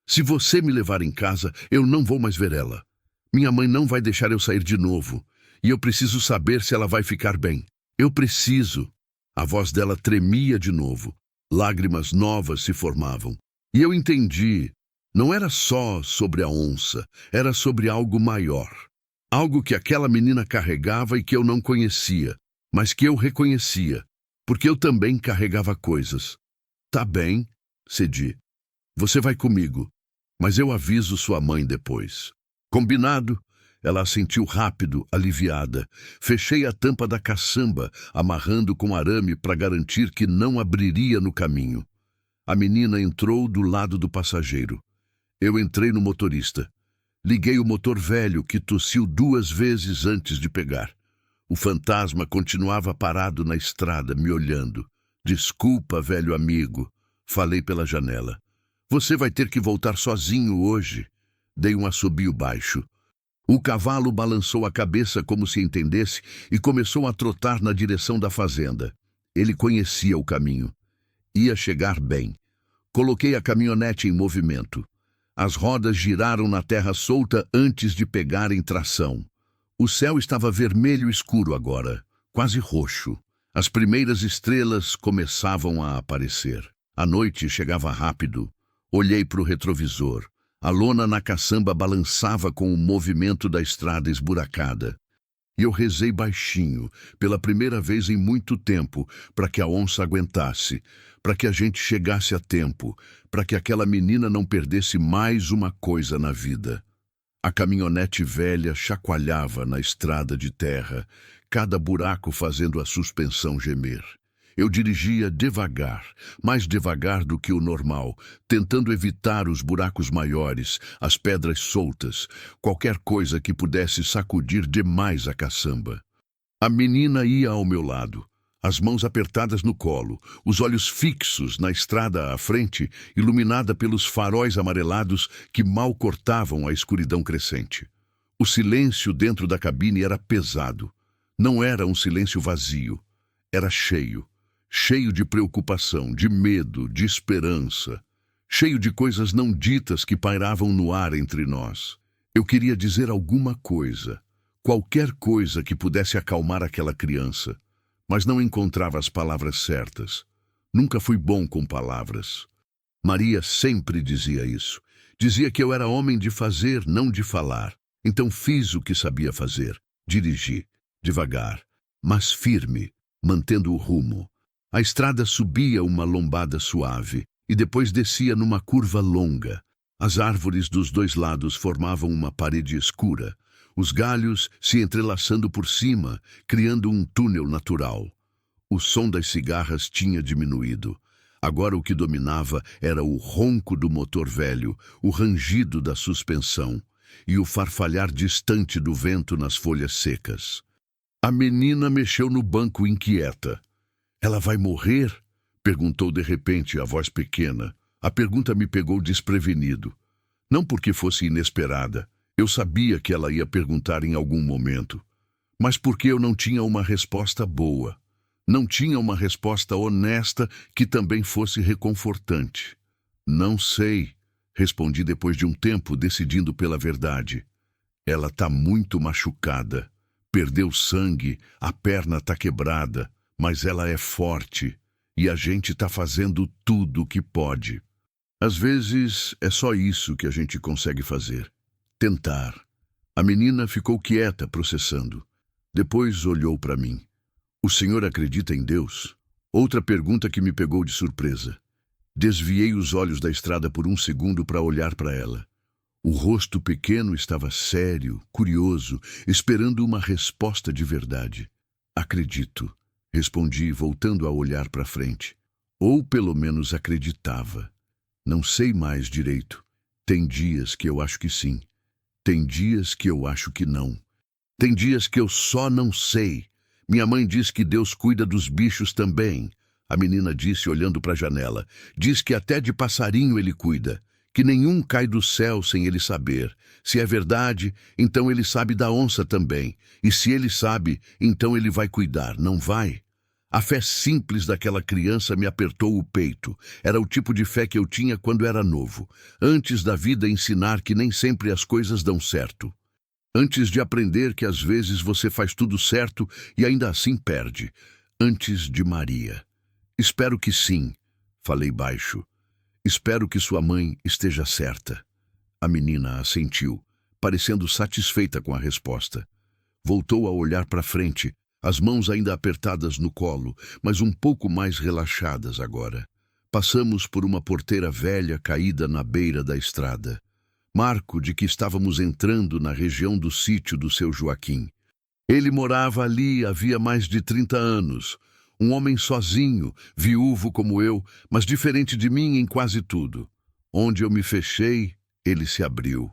S1: Se você me levar em casa, eu não vou mais ver ela. Minha mãe não vai deixar eu sair de novo. E eu preciso saber se ela vai ficar bem. Eu preciso. A voz dela tremia de novo. Lágrimas novas se formavam. E eu entendi. Não era só sobre a onça, era sobre algo maior. Algo que aquela menina carregava e que eu não conhecia, mas que eu reconhecia, porque eu também carregava coisas. Tá bem, cedi. Você vai comigo, mas eu aviso sua mãe depois. Combinado? Ela assentiu rápido, aliviada. Fechei a tampa da caçamba, amarrando com arame para garantir que não abriria no caminho. A menina entrou do lado do passageiro. Eu entrei no motorista. Liguei o motor velho, que tossiu 2 vezes antes de pegar. O fantasma continuava parado na estrada, me olhando. Desculpa, velho amigo, falei pela janela. Você vai ter que voltar sozinho hoje. Dei um assobio baixo. O cavalo balançou a cabeça como se entendesse e começou a trotar na direção da fazenda. Ele conhecia o caminho. Ia chegar bem. Coloquei a caminhonete em movimento. As rodas giraram na terra solta antes de pegarem tração. O céu estava vermelho escuro agora, quase roxo. As primeiras estrelas começavam a aparecer. A noite chegava rápido. Olhei para o retrovisor. A lona na caçamba balançava com o movimento da estrada esburacada. E eu rezei baixinho, pela primeira vez em muito tempo, para que a onça aguentasse, para que a gente chegasse a tempo, para que aquela menina não perdesse mais uma coisa na vida. A caminhonete velha chacoalhava na estrada de terra, cada buraco fazendo a suspensão gemer. Eu dirigia devagar, mais devagar do que o normal, tentando evitar os buracos maiores, as pedras soltas, qualquer coisa que pudesse sacudir demais a caçamba. A menina ia ao meu lado, as mãos apertadas no colo, os olhos fixos na estrada à frente, iluminada pelos faróis amarelados que mal cortavam a escuridão crescente. O silêncio dentro da cabine era pesado. Não era um silêncio vazio, era cheio. Cheio de preocupação, de medo, de esperança. Cheio de coisas não ditas que pairavam no ar entre nós. Eu queria dizer alguma coisa, qualquer coisa que pudesse acalmar aquela criança, mas não encontrava as palavras certas. Nunca fui bom com palavras. Maria sempre dizia isso. Dizia que eu era homem de fazer, não de falar. Então fiz o que sabia fazer. Dirigi, devagar, mas firme, mantendo o rumo. A estrada subia uma lombada suave e depois descia numa curva longa. As árvores dos dois lados formavam uma parede escura, os galhos se entrelaçando por cima, criando um túnel natural. O som das cigarras tinha diminuído. Agora o que dominava era o ronco do motor velho, o rangido da suspensão e o farfalhar distante do vento nas folhas secas. A menina mexeu no banco inquieta. "Ela vai morrer?" perguntou de repente a voz pequena. A pergunta me pegou desprevenido. Não porque fosse inesperada. Eu sabia que ela ia perguntar em algum momento. Mas porque eu não tinha uma resposta boa. Não tinha uma resposta honesta que também fosse reconfortante. "Não sei", respondi depois de um tempo, decidindo pela verdade. "Ela tá muito machucada. Perdeu sangue, a perna tá quebrada. Mas ela é forte, e a gente está fazendo tudo o que pode. Às vezes, é só isso que a gente consegue fazer. Tentar." A menina ficou quieta, processando. Depois olhou para mim. "O senhor acredita em Deus?" Outra pergunta que me pegou de surpresa. Desviei os olhos da estrada por um segundo para olhar para ela. O rosto pequeno estava sério, curioso, esperando uma resposta de verdade. "Acredito", respondi, voltando a olhar para frente. Ou pelo menos acreditava. Não sei mais direito. Tem dias que eu acho que sim. Tem dias que eu acho que não. Tem dias que eu só não sei. Minha mãe diz que Deus cuida dos bichos também. A menina disse olhando para a janela. Diz que até de passarinho ele cuida. Que nenhum cai do céu sem ele saber. Se é verdade, então ele sabe da onça também. E se ele sabe, então ele vai cuidar, não vai? A fé simples daquela criança me apertou o peito. Era o tipo de fé que eu tinha quando era novo. Antes da vida ensinar que nem sempre as coisas dão certo. Antes de aprender que às vezes você faz tudo certo e ainda assim perde. Antes de Maria. "Espero que sim", falei baixo. "Espero que sua mãe esteja certa." A menina assentiu, parecendo satisfeita com a resposta. Voltou a olhar para frente, as mãos ainda apertadas no colo, mas um pouco mais relaxadas agora. Passamos por uma porteira velha caída na beira da estrada. Marco de que estávamos entrando na região do sítio do seu Joaquim. Ele morava ali havia mais de 30 anos. Um homem sozinho, viúvo como eu, mas diferente de mim em quase tudo. Onde eu me fechei, ele se abriu.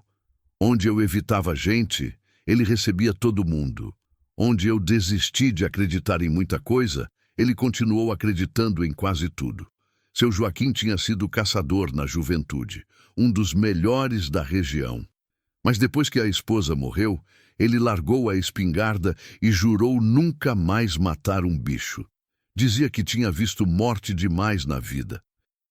S1: Onde eu evitava gente, ele recebia todo mundo. Onde eu desisti de acreditar em muita coisa, ele continuou acreditando em quase tudo. Seu Joaquim tinha sido caçador na juventude, um dos melhores da região. Mas depois que a esposa morreu, ele largou a espingarda e jurou nunca mais matar um bicho. Dizia que tinha visto morte demais na vida,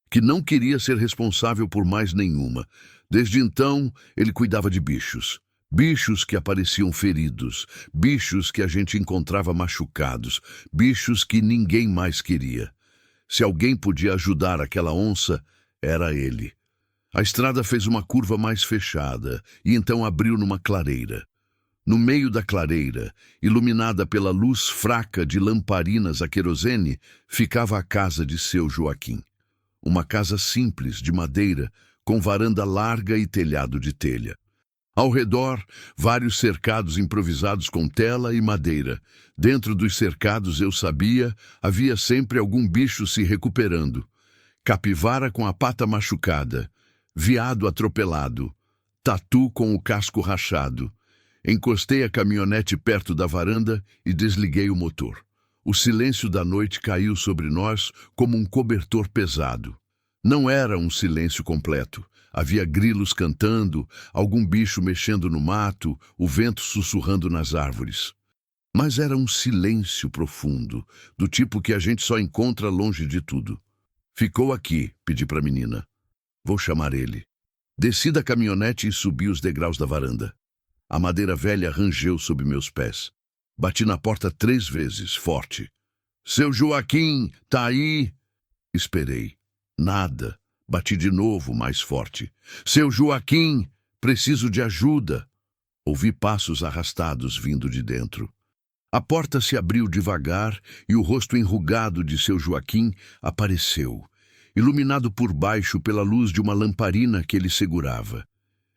S1: que não queria ser responsável por mais nenhuma. Desde então, ele cuidava de bichos. Bichos que apareciam feridos, bichos que a gente encontrava machucados, bichos que ninguém mais queria. Se alguém podia ajudar aquela onça, era ele. A estrada fez uma curva mais fechada e então abriu numa clareira. No meio da clareira, iluminada pela luz fraca de lamparinas a querosene, ficava a casa de seu Joaquim. Uma casa simples, de madeira, com varanda larga e telhado de telha. Ao redor, vários cercados improvisados com tela e madeira. Dentro dos cercados, eu sabia, havia sempre algum bicho se recuperando. Capivara com a pata machucada, veado atropelado, tatu com o casco rachado. Encostei a caminhonete perto da varanda e desliguei o motor. O silêncio da noite caiu sobre nós como um cobertor pesado. Não era um silêncio completo. Havia grilos cantando, algum bicho mexendo no mato, o vento sussurrando nas árvores. Mas era um silêncio profundo, do tipo que a gente só encontra longe de tudo. Ficou aqui, pedi para a menina. Vou chamar ele. Desci da caminhonete e subi os degraus da varanda. A madeira velha rangeu sob meus pés. Bati na porta 3 vezes, forte. Seu Joaquim, tá aí? Esperei. Nada. Bati de novo, mais forte. Seu Joaquim, preciso de ajuda. Ouvi passos arrastados vindo de dentro. A porta se abriu devagar e o rosto enrugado de seu Joaquim apareceu, iluminado por baixo pela luz de uma lamparina que ele segurava.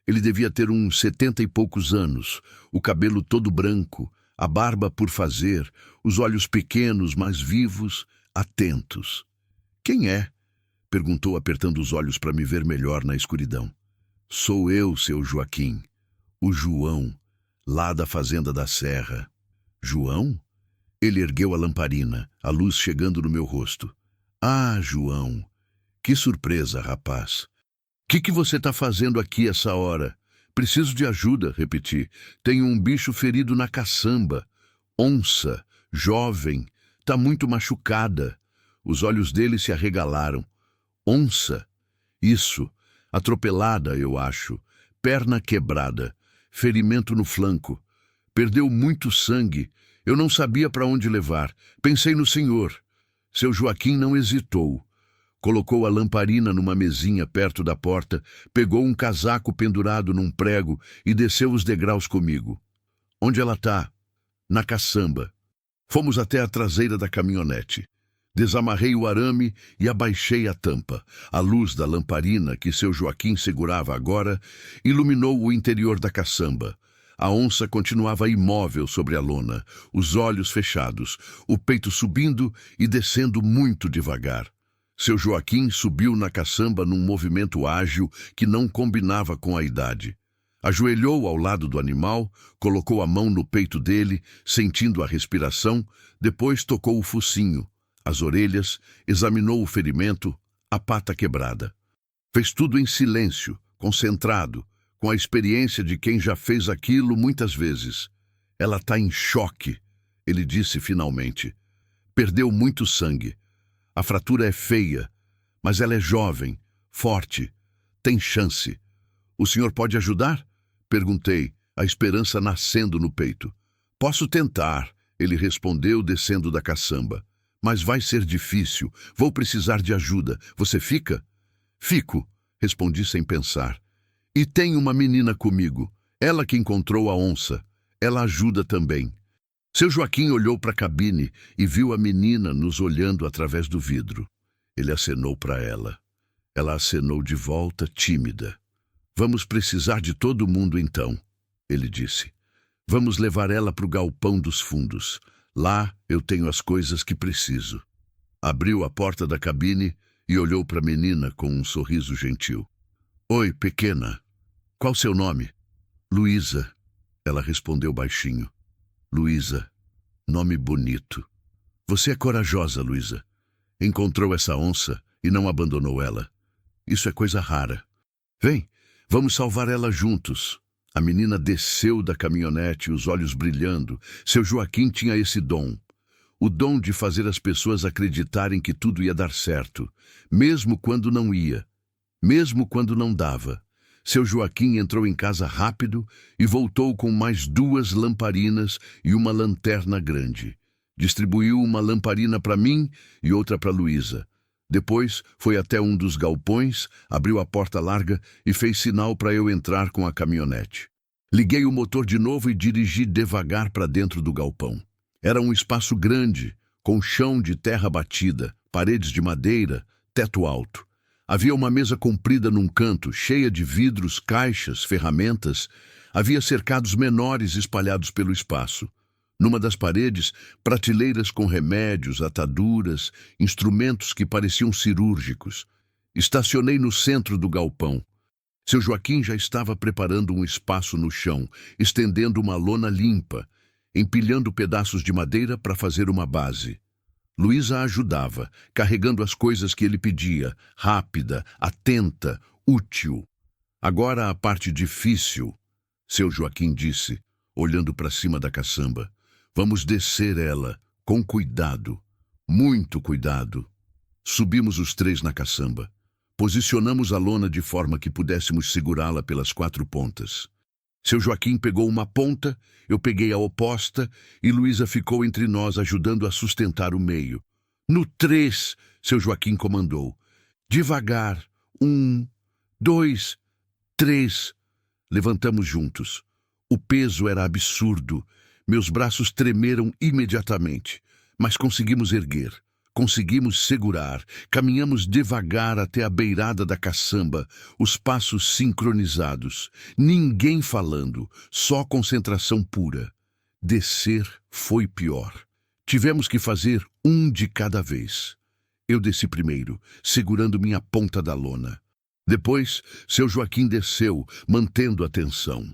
S1: Ele devia ter uns 70 e poucos anos, o cabelo todo branco, a barba por fazer, os olhos pequenos, mas vivos, atentos. Quem é? Perguntou, apertando os olhos para me ver melhor na escuridão. Sou eu, seu Joaquim, o João, lá da fazenda da Serra. João? Ele ergueu a lamparina, a luz chegando no meu rosto. Ah, João, que surpresa, rapaz. Que você está fazendo aqui essa hora? Preciso de ajuda, repeti. Tenho um bicho ferido na caçamba. Onça, jovem, está muito machucada. Os olhos dele se arregalaram. Onça? Isso. Atropelada, eu acho. Perna quebrada. Ferimento no flanco. Perdeu muito sangue. Eu não sabia para onde levar. Pensei no senhor. Seu Joaquim não hesitou. Colocou a lamparina numa mesinha perto da porta, pegou um casaco pendurado num prego e desceu os degraus comigo. Onde ela está? Na caçamba. Fomos até a traseira da caminhonete. Desamarrei o arame e abaixei a tampa. A luz da lamparina que seu Joaquim segurava agora iluminou o interior da caçamba. A onça continuava imóvel sobre a lona, os olhos fechados, o peito subindo e descendo muito devagar. Seu Joaquim subiu na caçamba num movimento ágil que não combinava com a idade. Ajoelhou ao lado do animal, colocou a mão no peito dele, sentindo a respiração, depois tocou o focinho, as orelhas, examinou o ferimento, a pata quebrada. Fez tudo em silêncio, concentrado, com a experiência de quem já fez aquilo muitas vezes. Ela está em choque, ele disse finalmente. Perdeu muito sangue. A fratura é feia, mas ela é jovem, forte, tem chance. O senhor pode ajudar? Perguntei, a esperança nascendo no peito. Posso tentar, ele respondeu descendo da caçamba. Mas vai ser difícil, vou precisar de ajuda. Você fica? Fico, respondi sem pensar. E tem uma menina comigo, ela que encontrou a onça. Ela ajuda também. Seu Joaquim olhou para a cabine e viu a menina nos olhando através do vidro. Ele acenou para ela. Ela acenou de volta, tímida. Vamos precisar de todo mundo então, ele disse. Vamos levar ela para o galpão dos fundos. Lá eu tenho as coisas que preciso. Abriu a porta da cabine e olhou para a menina com um sorriso gentil. Oi, pequena. Qual seu nome? Luísa. Ela respondeu baixinho. Luísa, nome bonito. Você é corajosa, Luísa. Encontrou essa onça e não abandonou ela. Isso é coisa rara. Vem, vamos salvar ela juntos. A menina desceu da caminhonete, os olhos brilhando. Seu Joaquim tinha esse dom. O dom de fazer as pessoas acreditarem que tudo ia dar certo, mesmo quando não ia, mesmo quando não dava. Seu Joaquim entrou em casa rápido e voltou com mais 2 lamparinas e uma lanterna grande. Distribuiu uma lamparina para mim e outra para Luísa. Depois foi até um dos galpões, abriu a porta larga e fez sinal para eu entrar com a caminhonete. Liguei o motor de novo e dirigi devagar para dentro do galpão. Era um espaço grande, com chão de terra batida, paredes de madeira, teto alto. Havia uma mesa comprida num canto, cheia de vidros, caixas, ferramentas. Havia cercados menores espalhados pelo espaço. Numa das paredes, prateleiras com remédios, ataduras, instrumentos que pareciam cirúrgicos. Estacionei no centro do galpão. Seu Joaquim já estava preparando um espaço no chão, estendendo uma lona limpa, empilhando pedaços de madeira para fazer uma base. Luísa ajudava, carregando as coisas que ele pedia, rápida, atenta, útil. Agora a parte difícil, seu Joaquim disse, olhando para cima da caçamba. Vamos descer ela, com cuidado, muito cuidado. Subimos os três na caçamba. Posicionamos a lona de forma que pudéssemos segurá-la pelas 4 pontas. Seu Joaquim pegou uma ponta, eu peguei a oposta e Luísa ficou entre nós ajudando a sustentar o meio. No 3, seu Joaquim comandou. Devagar. 1, 2, 3. Levantamos juntos. O peso era absurdo. Meus braços tremeram imediatamente, mas conseguimos erguer. Conseguimos segurar, caminhamos devagar até a beirada da caçamba, os passos sincronizados, ninguém falando, só concentração pura. Descer foi pior. Tivemos que fazer um de cada vez. Eu desci primeiro, segurando minha ponta da lona. Depois, seu Joaquim desceu, mantendo a tensão.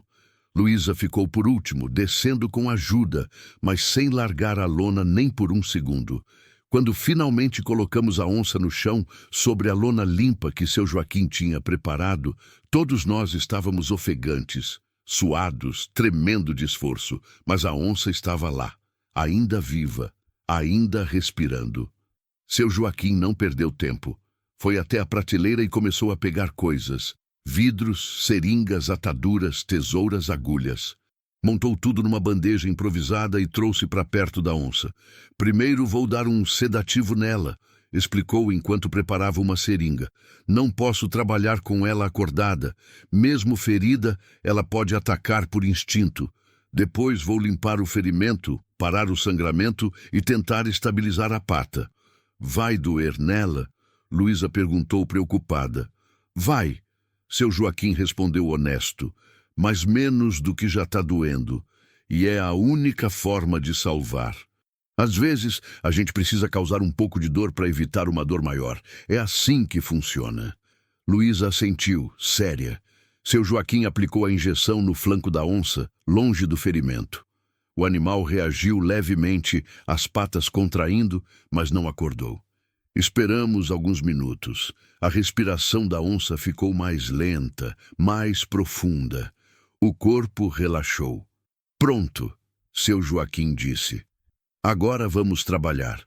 S1: Luísa ficou por último, descendo com ajuda, mas sem largar a lona nem por um segundo. Quando finalmente colocamos a onça no chão, sobre a lona limpa que seu Joaquim tinha preparado, todos nós estávamos ofegantes, suados, tremendo de esforço, mas a onça estava lá, ainda viva, ainda respirando. Seu Joaquim não perdeu tempo. Foi até a prateleira e começou a pegar coisas. Vidros, seringas, ataduras, tesouras, agulhas. Montou tudo numa bandeja improvisada e trouxe para perto da onça. Primeiro vou dar um sedativo nela, explicou enquanto preparava uma seringa. Não posso trabalhar com ela acordada. Mesmo ferida, ela pode atacar por instinto. Depois vou limpar o ferimento, parar o sangramento e tentar estabilizar a pata. Vai doer nela? Luísa perguntou preocupada. Vai. Seu Joaquim respondeu honesto, mas menos do que já está doendo, e é a única forma de salvar. Às vezes, a gente precisa causar um pouco de dor para evitar uma dor maior. É assim que funciona. Luísa assentiu, séria. Seu Joaquim aplicou a injeção no flanco da onça, longe do ferimento. O animal reagiu levemente, as patas contraindo, mas não acordou. Esperamos alguns minutos. A respiração da onça ficou mais lenta, mais profunda. O corpo relaxou. Pronto, seu Joaquim disse. Agora vamos trabalhar.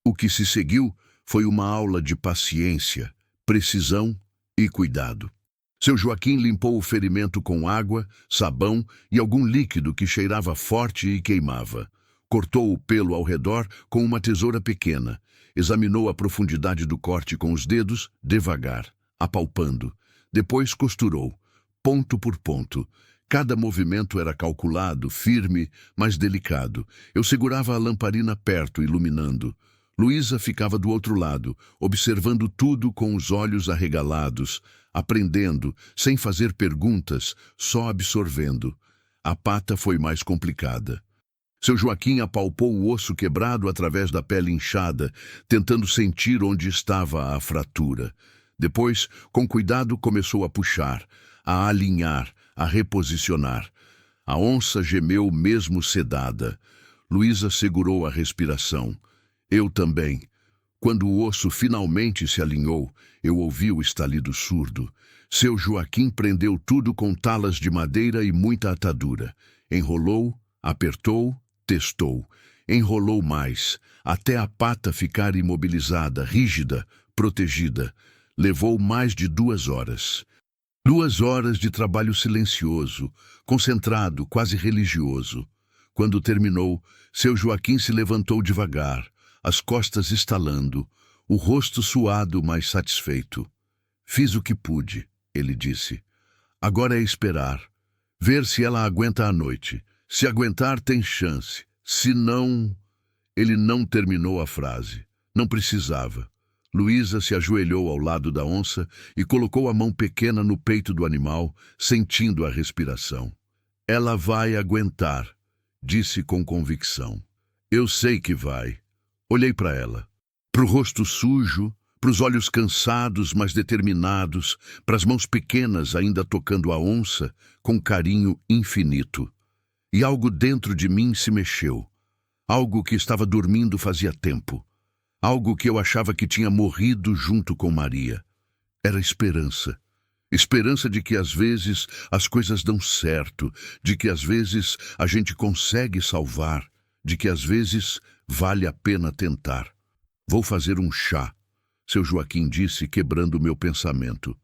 S1: O que se seguiu foi uma aula de paciência, precisão e cuidado. Seu Joaquim limpou o ferimento com água, sabão e algum líquido que cheirava forte e queimava. Cortou o pelo ao redor com uma tesoura pequena. Examinou a profundidade do corte com os dedos, devagar, apalpando. Depois costurou, ponto por ponto. Cada movimento era calculado, firme, mas delicado. Eu segurava a lamparina perto, iluminando. Luísa ficava do outro lado, observando tudo com os olhos arregalados, aprendendo, sem fazer perguntas, só absorvendo. A pata foi mais complicada. Seu Joaquim apalpou o osso quebrado através da pele inchada, tentando sentir onde estava a fratura. Depois, com cuidado, começou a puxar, a alinhar, a reposicionar. A onça gemeu mesmo sedada. Luísa segurou a respiração. Eu também. Quando o osso finalmente se alinhou, eu ouvi o estalido surdo. Seu Joaquim prendeu tudo com talas de madeira e muita atadura. Enrolou, apertou, testou, enrolou mais, até a pata ficar imobilizada, rígida, protegida. Levou mais de 2 horas. 2 horas de trabalho silencioso, concentrado, quase religioso. Quando terminou, seu Joaquim se levantou devagar, as costas estalando, o rosto suado, mas satisfeito. Fiz o que pude, ele disse. Agora é esperar. Ver se ela aguenta a noite. Se aguentar, tem chance. Se não... Ele não terminou a frase. Não precisava. Luísa se ajoelhou ao lado da onça e colocou a mão pequena no peito do animal, sentindo a respiração. Ela vai aguentar, disse com convicção. Eu sei que vai. Olhei para ela. Para o rosto sujo, para os olhos cansados, mas determinados, para as mãos pequenas ainda tocando a onça, com carinho infinito. E algo dentro de mim se mexeu. Algo que estava dormindo fazia tempo. Algo que eu achava que tinha morrido junto com Maria. Era esperança. Esperança de que às vezes as coisas dão certo, de que às vezes a gente consegue salvar, de que às vezes vale a pena tentar. Vou fazer um chá, seu Joaquim disse, quebrando o meu pensamento.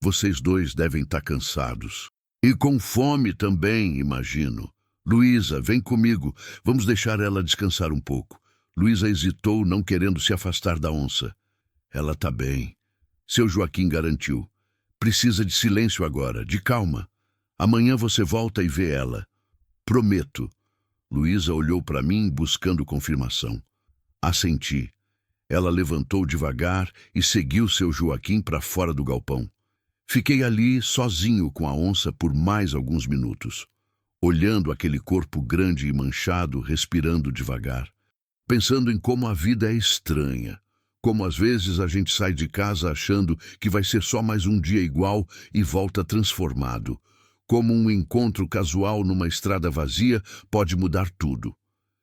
S1: Vocês dois devem estar cansados. E com fome também, imagino. Luísa, vem comigo. Vamos deixar ela descansar um pouco. Luísa hesitou, não querendo se afastar da onça. Ela está bem. Seu Joaquim garantiu. Precisa de silêncio agora, de calma. Amanhã você volta e vê ela. Prometo. Luísa olhou para mim, buscando confirmação. Assenti. Ela levantou devagar e seguiu seu Joaquim para fora do galpão. Fiquei ali, sozinho com a onça, por mais alguns minutos, olhando aquele corpo grande e manchado, respirando devagar, pensando em como a vida é estranha, como às vezes a gente sai de casa achando que vai ser só mais um dia igual e volta transformado, como um encontro casual numa estrada vazia pode mudar tudo.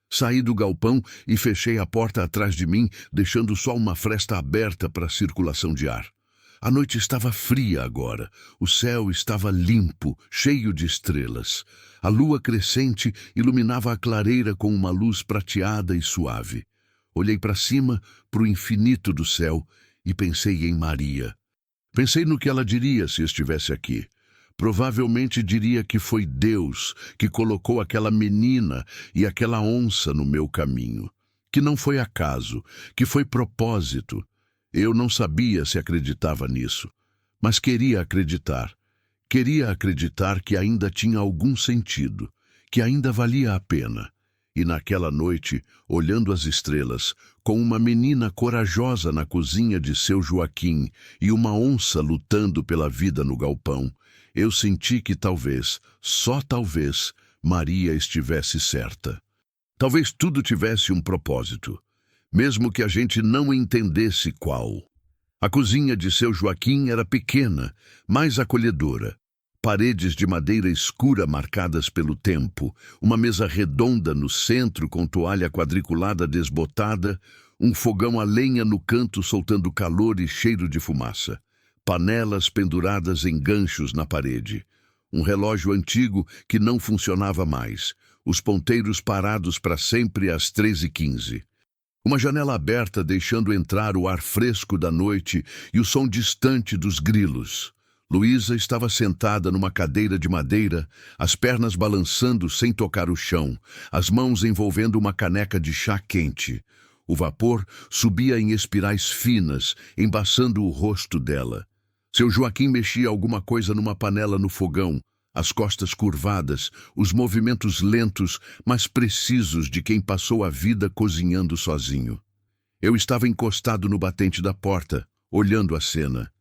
S1: Saí do galpão e fechei a porta atrás de mim, deixando só uma fresta aberta para a circulação de ar. A noite estava fria agora, o céu estava limpo, cheio de estrelas. A lua crescente iluminava a clareira com uma luz prateada e suave. Olhei para cima, para o infinito do céu, e pensei em Maria. Pensei no que ela diria se estivesse aqui. Provavelmente diria que foi Deus que colocou aquela menina e aquela onça no meu caminho. Que não foi acaso, que foi propósito. Eu não sabia se acreditava nisso, mas queria acreditar. Queria acreditar que ainda tinha algum sentido, que ainda valia a pena. E naquela noite, olhando as estrelas, com uma menina corajosa na cozinha de seu Joaquim e uma onça lutando pela vida no galpão, eu senti que talvez, só talvez, Maria estivesse certa. Talvez tudo tivesse um propósito, mesmo que a gente não entendesse qual. A cozinha de seu Joaquim era pequena, mais acolhedora. Paredes de madeira escura marcadas pelo tempo, uma mesa redonda no centro com toalha quadriculada desbotada, um fogão a lenha no canto soltando calor e cheiro de fumaça. Panelas penduradas em ganchos na parede. Um relógio antigo que não funcionava mais. Os ponteiros parados para sempre às 13h15. Uma janela aberta deixando entrar o ar fresco da noite e o som distante dos grilos. Luísa estava sentada numa cadeira de madeira, as pernas balançando sem tocar o chão, as mãos envolvendo uma caneca de chá quente. O vapor subia em espirais finas, embaçando o rosto dela. Seu Joaquim mexia alguma coisa numa panela no fogão, as costas curvadas, os movimentos lentos, mas precisos de quem passou a vida cozinhando sozinho. Eu estava encostado no batente da porta, olhando a cena.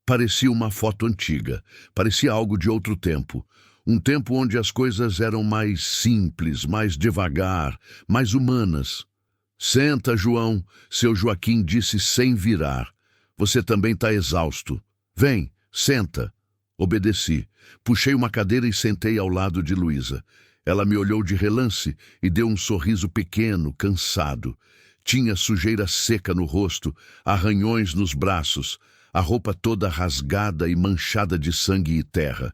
S1: Parecia uma foto antiga, parecia algo de outro tempo. Um tempo onde as coisas eram mais simples, mais devagar, mais humanas. Senta, João, seu Joaquim disse sem virar. Você também está exausto. Vem, senta. Obedeci. Puxei uma cadeira e sentei ao lado de Luísa. Ela me olhou de relance e deu um sorriso pequeno, cansado. Tinha sujeira seca no rosto, arranhões nos braços, a roupa toda rasgada e manchada de sangue e terra.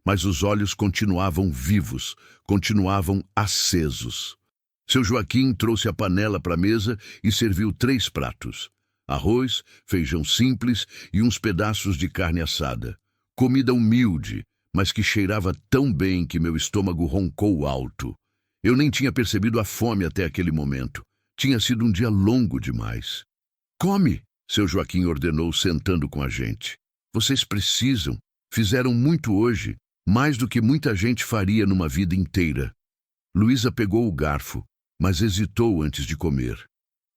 S1: Mas os olhos continuavam vivos, continuavam acesos. Seu Joaquim trouxe a panela para a mesa e serviu 3 pratos. Arroz, feijão simples e uns pedaços de carne assada. Comida humilde, mas que cheirava tão bem que meu estômago roncou alto. Eu nem tinha percebido a fome até aquele momento. Tinha sido um dia longo demais. Come! Seu Joaquim ordenou, sentando com a gente. Vocês precisam. Fizeram muito hoje, mais do que muita gente faria numa vida inteira. Luísa pegou o garfo, mas hesitou antes de comer.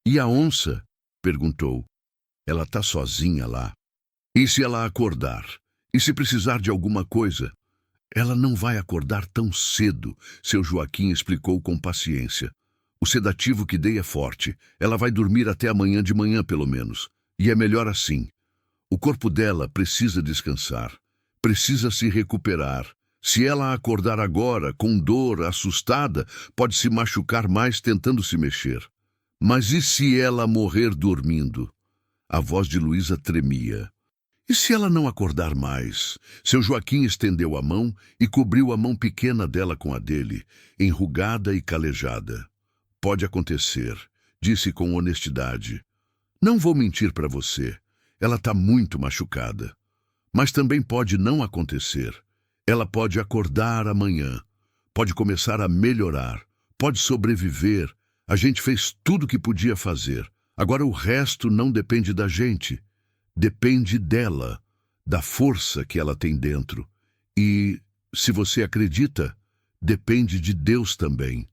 S1: E a onça? Perguntou. Ela tá sozinha lá. E se ela acordar? E se precisar de alguma coisa? Ela não vai acordar tão cedo, seu Joaquim explicou com paciência. O sedativo que dei é forte. Ela vai dormir até amanhã de manhã, pelo menos. E é melhor assim. O corpo dela precisa descansar. Precisa se recuperar. Se ela acordar agora, com dor, assustada, pode se machucar mais tentando se mexer. Mas e se ela morrer dormindo? A voz de Luísa tremia. E se ela não acordar mais? Seu Joaquim estendeu a mão e cobriu a mão pequena dela com a dele, enrugada e calejada. Pode acontecer, disse com honestidade. Não vou mentir para você. Ela está muito machucada. Mas também pode não acontecer. Ela pode acordar amanhã. Pode começar a melhorar. Pode sobreviver. A gente fez tudo o que podia fazer. Agora o resto não depende da gente. Depende dela, da força que ela tem dentro. E, se você acredita, depende de Deus também.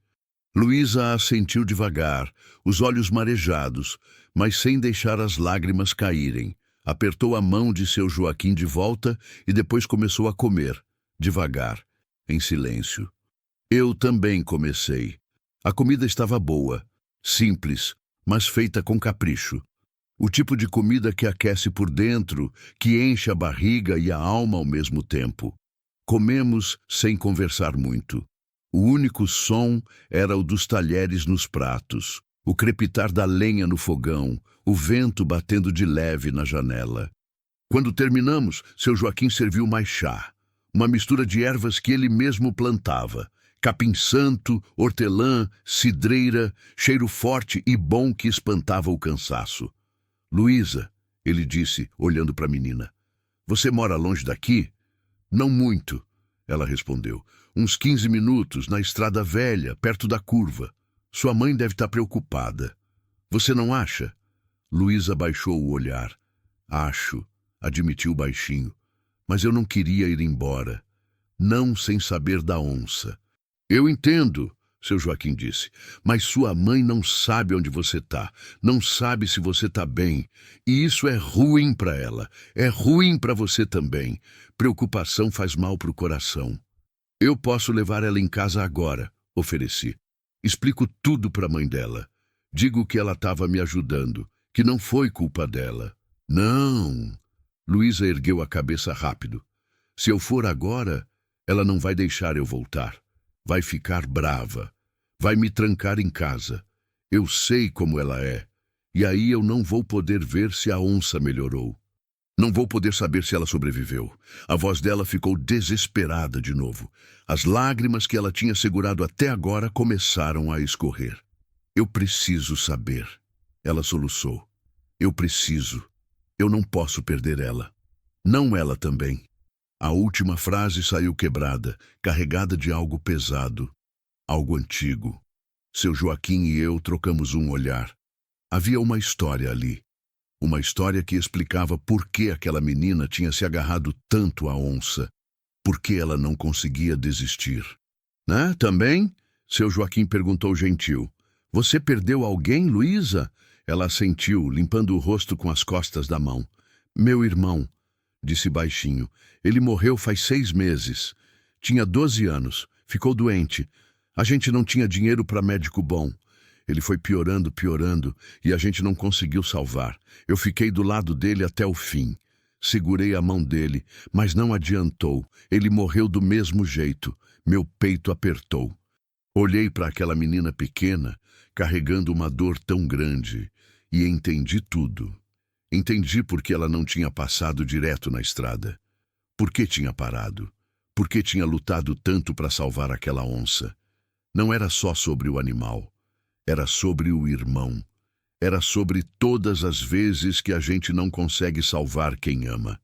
S1: Luísa assentiu devagar, os olhos marejados, mas sem deixar as lágrimas caírem. Apertou a mão de seu Joaquim de volta e depois começou a comer, devagar, em silêncio. Eu também comecei. A comida estava boa, simples, mas feita com capricho. O tipo de comida que aquece por dentro, que enche a barriga e a alma ao mesmo tempo. Comemos sem conversar muito. O único som era o dos talheres nos pratos, o crepitar da lenha no fogão, o vento batendo de leve na janela. Quando terminamos, seu Joaquim serviu mais chá, uma mistura de ervas que ele mesmo plantava. Capim-santo, hortelã, cidreira, cheiro forte e bom que espantava o cansaço. Luísa, ele disse, olhando para a menina, você mora longe daqui? Não muito, ela respondeu. Uns 15 minutos, na estrada velha, perto da curva. Sua mãe deve estar preocupada. Você não acha? Luísa baixou o olhar. Acho, admitiu baixinho. Mas eu não queria ir embora. Não sem saber da onça. Eu entendo, seu Joaquim disse, mas sua mãe não sabe onde você está, não sabe se você está bem, e isso é ruim para ela, é ruim para você também. Preocupação faz mal para o coração. Eu posso levar ela em casa agora, ofereci. Explico tudo para a mãe dela. Digo que ela estava me ajudando, que não foi culpa dela. Não. Luísa ergueu a cabeça rápido. Se eu for agora, ela não vai deixar eu voltar. Vai ficar brava. Vai me trancar em casa. Eu sei como ela é. E aí eu não vou poder ver se a onça melhorou. Não vou poder saber se ela sobreviveu. A voz dela ficou desesperada de novo. As lágrimas que ela tinha segurado até agora começaram a escorrer. Eu preciso saber. Ela soluçou. Eu preciso. Eu não posso perder ela. Não ela também. A última frase saiu quebrada, carregada de algo pesado, algo antigo. Seu Joaquim e eu trocamos um olhar. Havia uma história ali. Uma história que explicava por que aquela menina tinha se agarrado tanto à onça. Por que ela não conseguia desistir. Né, também? Seu Joaquim perguntou gentil. Você perdeu alguém, Luísa? Ela assentiu, limpando o rosto com as costas da mão. Meu irmão, disse baixinho. Ele morreu faz 6 meses. Tinha 12 anos. Ficou doente. A gente não tinha dinheiro para médico bom. Ele foi piorando, piorando, e a gente não conseguiu salvar. Eu fiquei do lado dele até o fim. Segurei a mão dele, mas não adiantou. Ele morreu do mesmo jeito. Meu peito apertou. Olhei para aquela menina pequena, carregando uma dor tão grande, e entendi tudo. Entendi por que ela não tinha passado direto na estrada. Por que tinha parado? Por que tinha lutado tanto para salvar aquela onça? Não era só sobre o animal. Era sobre o irmão. Era sobre todas as vezes que a gente não consegue salvar quem ama.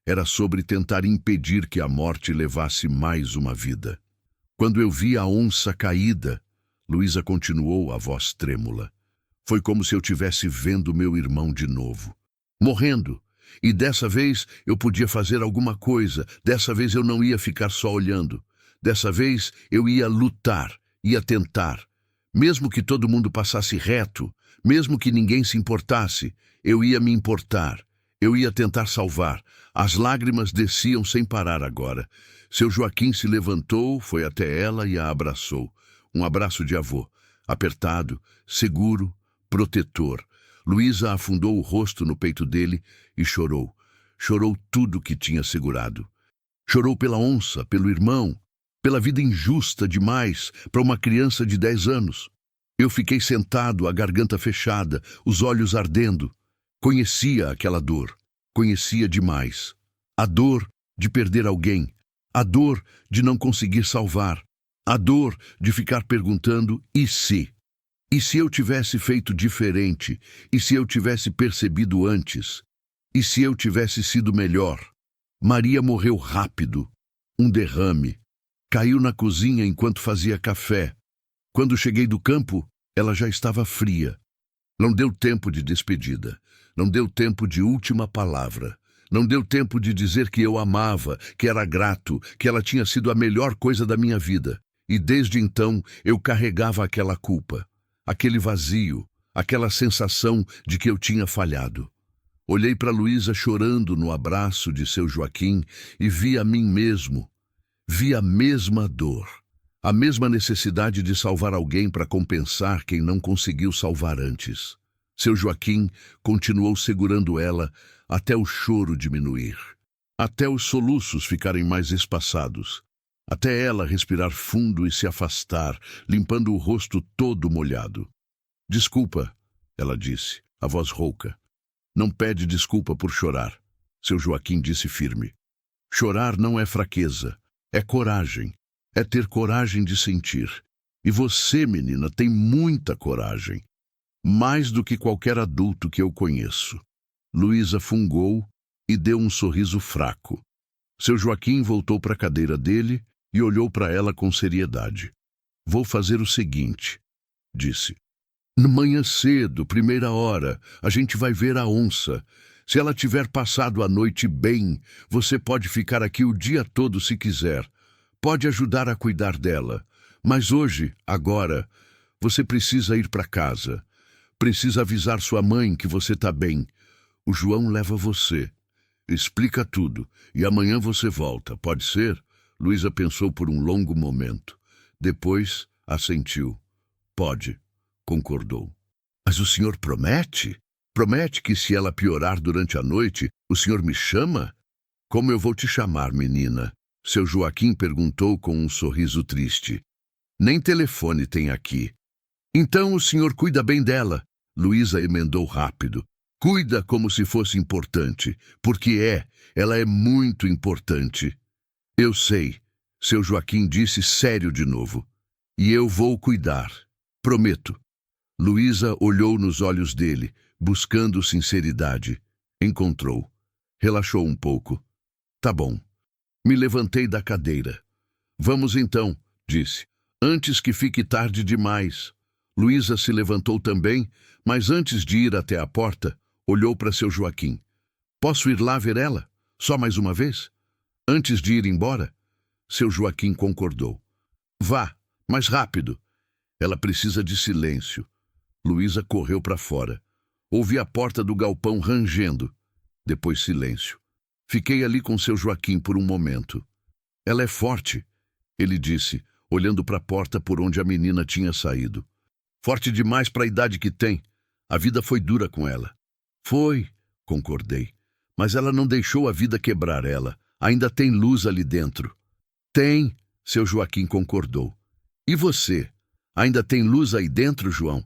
S1: Era sobre tentar impedir que a morte levasse mais uma vida. Quando eu vi a onça caída, Luísa continuou, a voz trêmula. Foi como se eu tivesse vendo meu irmão de novo. morrendo. E dessa vez eu podia fazer alguma coisa, dessa vez eu não ia ficar só olhando. Dessa vez eu ia lutar, ia tentar. Mesmo que todo mundo passasse reto, mesmo que ninguém se importasse, eu ia me importar. Eu ia tentar salvar. As lágrimas desciam sem parar agora. Seu Joaquim se levantou, foi até ela e a abraçou. Um abraço de avô, apertado, seguro, protetor. Luísa afundou o rosto no peito dele e chorou. Chorou tudo que tinha segurado. Chorou pela onça, pelo irmão, pela vida injusta demais para uma criança de 10 anos. Eu fiquei sentado, a garganta fechada, os olhos ardendo. Conhecia aquela dor. Conhecia demais. A dor de perder alguém. A dor de não conseguir salvar. A dor de ficar perguntando, e se? E se eu tivesse feito diferente? E se eu tivesse percebido antes? E se eu tivesse sido melhor? Maria morreu rápido. Um derrame. Caiu na cozinha enquanto fazia café. Quando cheguei do campo, ela já estava fria. Não deu tempo de despedida. Não deu tempo de última palavra. Não deu tempo de dizer que eu amava, que era grato, que ela tinha sido a melhor coisa da minha vida. E desde então eu carregava aquela culpa, aquele vazio, aquela sensação de que eu tinha falhado. Olhei para Luísa chorando no abraço de seu Joaquim e vi a mim mesmo. Vi a mesma dor, a mesma necessidade de salvar alguém para compensar quem não conseguiu salvar antes. Seu Joaquim continuou segurando ela até o choro diminuir, até os soluços ficarem mais espaçados, até ela respirar fundo e se afastar, limpando o rosto todo molhado. Desculpa, ela disse, a voz rouca. Não pede desculpa por chorar, seu Joaquim disse firme. Chorar não é fraqueza, é coragem, é ter coragem de sentir. E você, menina, tem muita coragem. Mais do que qualquer adulto que eu conheço. Luísa fungou e deu um sorriso fraco. Seu Joaquim voltou para a cadeira dele e olhou para ela com seriedade. Vou fazer o seguinte, disse. Manhã cedo, primeira hora, a gente vai ver a onça. Se ela tiver passado a noite bem, você pode ficar aqui o dia todo se quiser. Pode ajudar a cuidar dela. Mas hoje, agora, você precisa ir para casa. Precisa avisar sua mãe que você está bem. O João leva você. Explica tudo. E amanhã você volta, pode ser? Luísa pensou por um longo momento. Depois, assentiu. Pode, concordou. Mas o senhor promete? Promete que se ela piorar durante a noite, o senhor me chama? Como eu vou te chamar, menina? Seu Joaquim perguntou com um sorriso triste. Nem telefone tem aqui. Então o senhor cuida bem dela. Luísa emendou rápido. Cuida como se fosse importante, porque ela é muito importante. Eu sei, seu Joaquim disse sério de novo. E eu vou cuidar. Prometo. Luísa olhou nos olhos dele, buscando sinceridade. Encontrou. Relaxou um pouco. Tá bom. Me levantei da cadeira. Vamos então, disse. Antes que fique tarde demais. Luísa se levantou também, mas antes de ir até a porta, olhou para seu Joaquim. Posso ir lá ver ela? Só mais uma vez? Antes de ir embora? Seu Joaquim concordou. Vá, mais rápido. Ela precisa de silêncio. Luísa correu para fora. Ouvi a porta do galpão rangendo. Depois silêncio. Fiquei ali com seu Joaquim por um momento. Ela é forte, ele disse, olhando para a porta por onde a menina tinha saído. Forte demais para a idade que tem. A vida foi dura com ela. Foi, concordei. Mas ela não deixou a vida quebrar ela. Ainda tem luz ali dentro. Tem, seu Joaquim concordou. E você? Ainda tem luz aí dentro, João?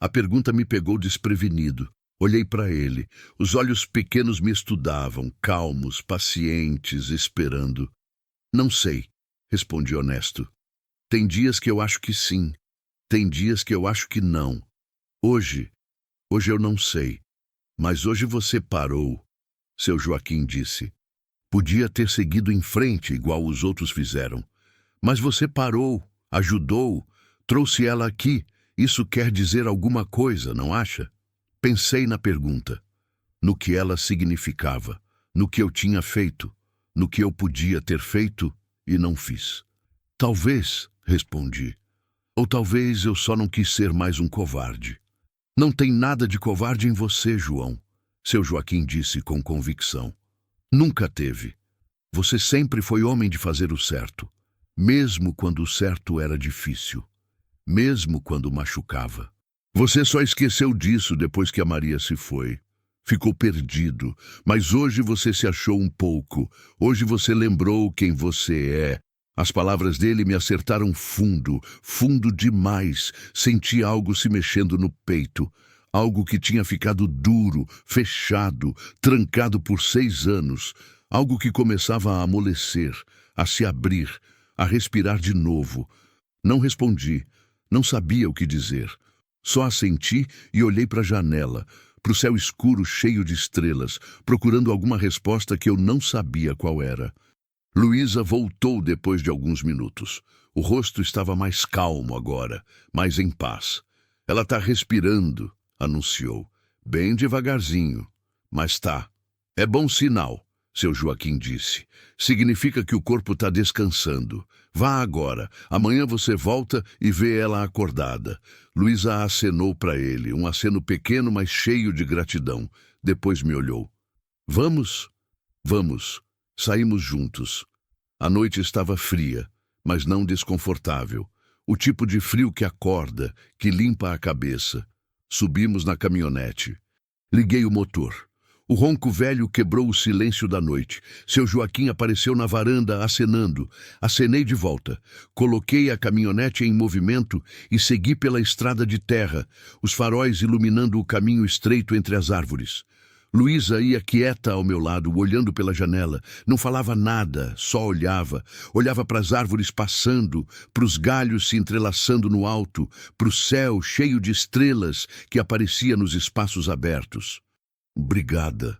S1: A pergunta me pegou desprevenido. Olhei para ele. Os olhos pequenos me estudavam, calmos, pacientes, esperando. Não sei, respondi honesto. Tem dias que eu acho que sim. Tem dias que eu acho que não. Hoje eu não sei. Mas hoje você parou, seu Joaquim disse. Podia ter seguido em frente, igual os outros fizeram. Mas você parou, ajudou, trouxe ela aqui. Isso quer dizer alguma coisa, não acha? Pensei na pergunta. no que ela significava, no que eu tinha feito, no que eu podia ter feito e não fiz. Talvez, respondi, ou talvez eu só não quis ser mais um covarde. Não tem nada de covarde em você, João, seu Joaquim disse com convicção. Nunca teve. Você sempre foi homem de fazer o certo, mesmo quando o certo era difícil, mesmo quando machucava. Você só esqueceu disso depois que a Maria se foi. Ficou perdido, mas hoje você se achou um pouco. Hoje você lembrou quem você é. As palavras dele me acertaram fundo, fundo demais. Senti algo se mexendo no peito. Algo que tinha ficado duro, fechado, trancado por 6 anos. Algo que começava a amolecer, a se abrir, a respirar de novo. Não respondi, não sabia o que dizer. Só assenti e olhei para a janela, para o céu escuro cheio de estrelas, procurando alguma resposta que eu não sabia qual era. Luísa voltou depois de alguns minutos. O rosto estava mais calmo agora, mais em paz. Ela está respirando, anunciou. Bem devagarzinho. Mas tá. É bom sinal, seu Joaquim disse. Significa que o corpo está descansando. Vá agora. Amanhã você volta e vê ela acordada. Luísa acenou para ele, um aceno pequeno, mas cheio de gratidão. Depois me olhou. Vamos? Vamos. Saímos juntos. A noite estava fria, mas não desconfortável. O tipo de frio que acorda, que limpa a cabeça. Subimos na caminhonete. Liguei o motor. O ronco velho quebrou o silêncio da noite. Seu Joaquim apareceu na varanda acenando. Acenei de volta. Coloquei a caminhonete em movimento e segui pela estrada de terra, os faróis iluminando o caminho estreito entre as árvores. Luísa ia quieta ao meu lado, olhando pela janela. Não falava nada, só olhava. Olhava para as árvores passando, para os galhos se entrelaçando no alto, para o céu cheio de estrelas que aparecia nos espaços abertos. Obrigada,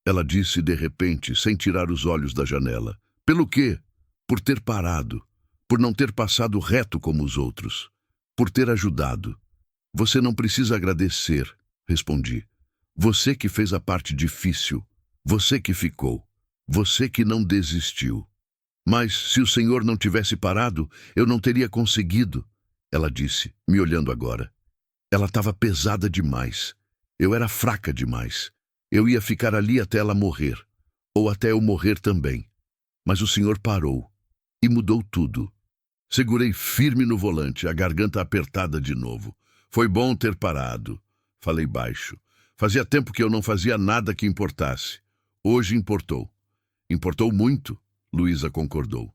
S1: ela disse de repente, sem tirar os olhos da janela. Pelo quê? Por ter parado, por não ter passado reto como os outros, por ter ajudado. Você não precisa agradecer, respondi. Você que fez a parte difícil, você que ficou, você que não desistiu. Mas se o Senhor não tivesse parado, eu não teria conseguido, ela disse, me olhando agora. Ela estava pesada demais. Eu era fraca demais. Eu ia ficar ali até ela morrer, ou até eu morrer também. Mas o Senhor parou e mudou tudo. Segurei firme no volante, a garganta apertada de novo. Foi bom ter parado, falei baixo. Fazia tempo que eu não fazia nada que importasse. Hoje importou. Importou muito, Luísa concordou.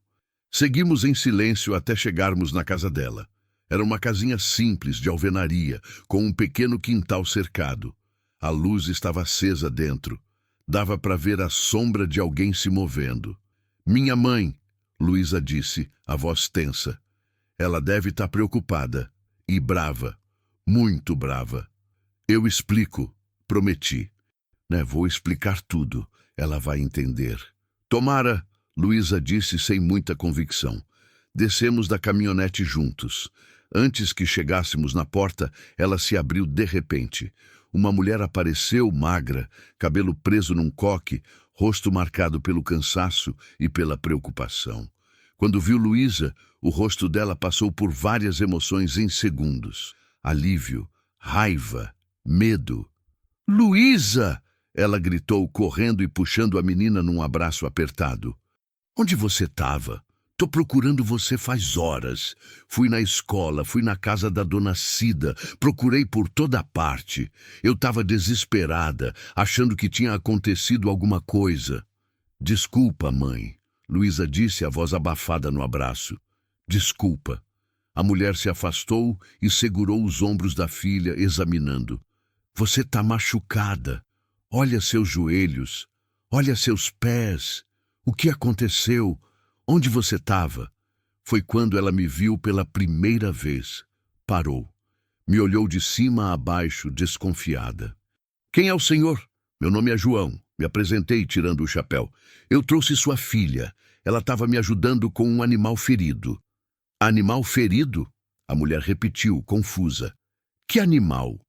S1: Seguimos em silêncio até chegarmos na casa dela. Era uma casinha simples de alvenaria, com um pequeno quintal cercado. A luz estava acesa dentro. Dava para ver a sombra de alguém se movendo. Minha mãe, Luísa disse, a voz tensa. Ela deve estar preocupada e brava, muito brava. Eu explico, prometi. Vou explicar tudo, ela vai entender. Tomara, Luísa disse sem muita convicção. Descemos da caminhonete juntos. Antes que chegássemos na porta, ela se abriu de repente. Uma mulher apareceu magra, cabelo preso num coque, rosto marcado pelo cansaço e pela preocupação. Quando viu Luísa, o rosto dela passou por várias emoções em segundos. Alívio, raiva, medo. Luísa! Ela gritou, correndo e puxando a menina num abraço apertado. Onde você estava? Tô procurando você faz horas. Fui na escola, fui na casa da dona Cida, procurei por toda parte. Eu estava desesperada, achando que tinha acontecido alguma coisa. Desculpa, mãe, Luísa disse, a voz abafada no abraço. Desculpa. A mulher se afastou e segurou os ombros da filha, examinando. Você está machucada. Olha seus joelhos. Olha seus pés. O que aconteceu? Onde você estava? Foi quando ela me viu pela primeira vez. Parou. Me olhou de cima a baixo, desconfiada. Quem é o senhor? Meu nome é João. Me apresentei tirando o chapéu. Eu trouxe sua filha. Ela estava me ajudando com um animal ferido. Animal ferido? A mulher repetiu, confusa. Que animal?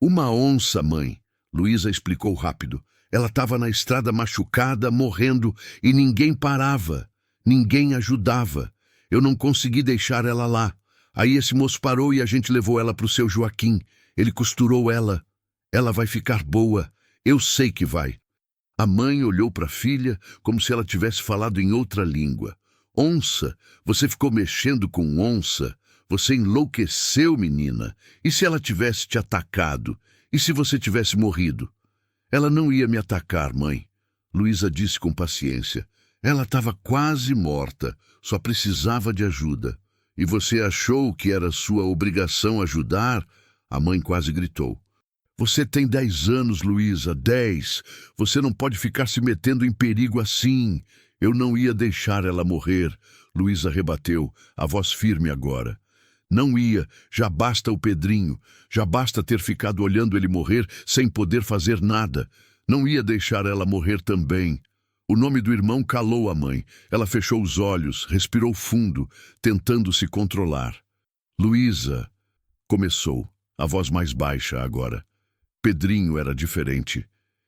S1: Uma onça, mãe. Luísa explicou rápido. Ela estava na estrada machucada, morrendo, e ninguém parava, ninguém ajudava. Eu não consegui deixar ela lá. Aí esse moço parou e a gente levou ela para o seu Joaquim. Ele costurou ela. Ela vai ficar boa. Eu sei que vai. A mãe olhou para a filha como se ela tivesse falado em outra língua. Onça, você ficou mexendo com onça. Você enlouqueceu, menina. E se ela tivesse te atacado? E se você tivesse morrido? Ela não ia me atacar, mãe. Luísa disse com paciência. Ela estava quase morta, só precisava de ajuda. E você achou que era sua obrigação ajudar? A mãe quase gritou. Você tem 10 anos, Luísa, 10. Você não pode ficar se metendo em perigo assim. Eu não ia deixar ela morrer. Luísa rebateu, a voz firme agora. Não ia, já basta o Pedrinho, já basta ter ficado olhando ele morrer sem poder fazer nada. Não ia deixar ela morrer também. O nome do irmão calou a mãe. Ela fechou os olhos, respirou fundo, tentando se controlar. Luísa, começou, a voz mais baixa agora. Pedrinho era diferente.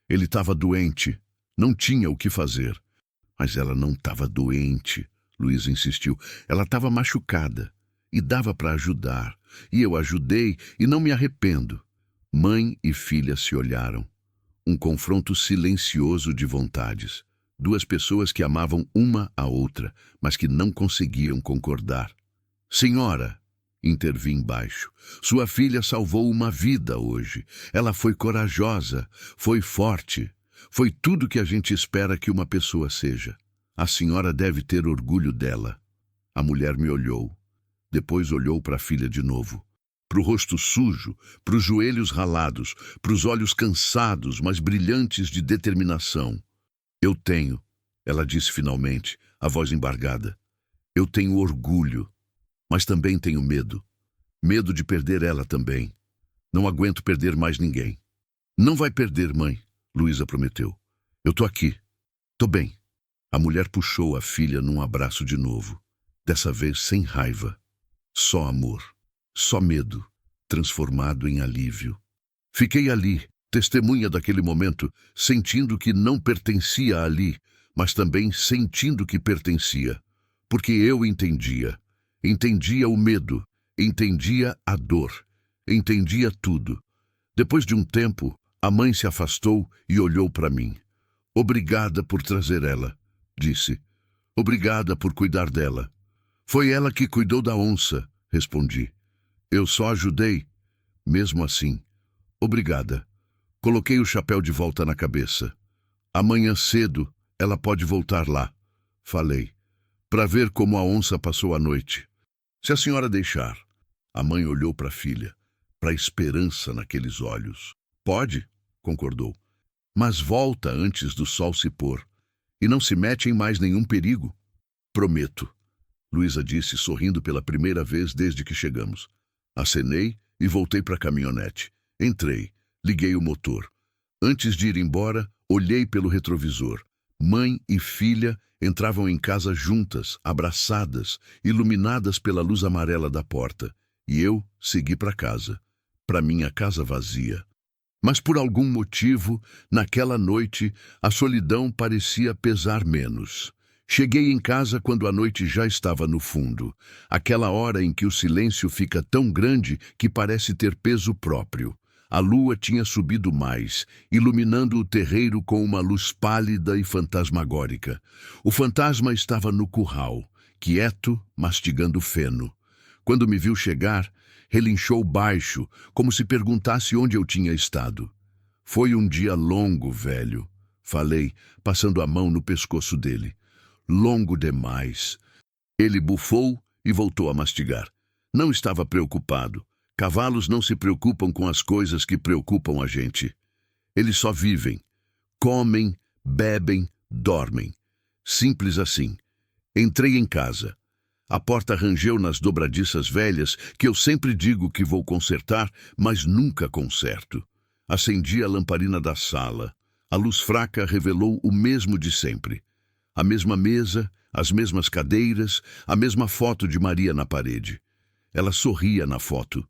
S1: Ele estava doente, não tinha o que fazer. Mas ela não estava doente, Luísa insistiu. Ela estava machucada. E dava para ajudar. E eu ajudei e não me arrependo. Mãe e filha se olharam. Um confronto silencioso de vontades. Duas pessoas que amavam uma a outra, mas que não conseguiam concordar. Senhora, intervim baixo, sua filha salvou uma vida hoje. Ela foi corajosa, foi forte. Foi tudo que a gente espera que uma pessoa seja. A senhora deve ter orgulho dela. A mulher me olhou. Depois olhou para a filha de novo. Para o rosto sujo, para os joelhos ralados, para os olhos cansados, mas brilhantes de determinação. Eu tenho, ela disse finalmente, a voz embargada. Eu tenho orgulho, mas também tenho medo. Medo de perder ela também. Não aguento perder mais ninguém. Não vai perder, mãe, Luísa prometeu. Eu tô aqui. Tô bem. A mulher puxou a filha num abraço de novo. Dessa vez sem raiva. Só amor, só medo, transformado em alívio. Fiquei ali, testemunha daquele momento, sentindo que não pertencia ali, mas também sentindo que pertencia. Porque eu entendia. Entendia o medo, entendia a dor, entendia tudo. Depois de um tempo, a mãe se afastou e olhou para mim. Obrigada por trazer ela, disse. Obrigada por cuidar dela. Foi ela que cuidou da onça, respondi. Eu só ajudei. Mesmo assim. Obrigada. Coloquei o chapéu de volta na cabeça. Amanhã cedo, ela pode voltar lá, falei, para ver como a onça passou a noite. Se a senhora deixar. A mãe olhou para a filha, para a esperança naqueles olhos. Pode, concordou. Mas volta antes do sol se pôr. E não se mete em mais nenhum perigo. Prometo. Luísa disse, sorrindo pela primeira vez desde que chegamos. Acenei e voltei para a caminhonete. Entrei, liguei o motor. Antes de ir embora, olhei pelo retrovisor. Mãe e filha entravam em casa juntas, abraçadas, iluminadas pela luz amarela da porta. E eu segui para casa. Para minha casa vazia. Mas por algum motivo, naquela noite, a solidão parecia pesar menos. Cheguei em casa quando a noite já estava no fundo, aquela hora em que o silêncio fica tão grande que parece ter peso próprio. A lua tinha subido mais, iluminando o terreiro com uma luz pálida e fantasmagórica. O fantasma estava no curral, quieto, mastigando feno. Quando me viu chegar, relinchou baixo, como se perguntasse onde eu tinha estado. Foi um dia longo, velho, falei, passando a mão no pescoço dele. Longo demais. Ele bufou e voltou a mastigar. Não estava preocupado. Cavalos não se preocupam com as coisas que preocupam a gente. Eles só vivem. Comem, bebem, dormem. Simples assim. Entrei em casa. A porta rangeu nas dobradiças velhas que eu sempre digo que vou consertar, mas nunca conserto. Acendi a lamparina da sala. A luz fraca revelou o mesmo de sempre. A mesma mesa, as mesmas cadeiras, a mesma foto de Maria na parede. Ela sorria na foto.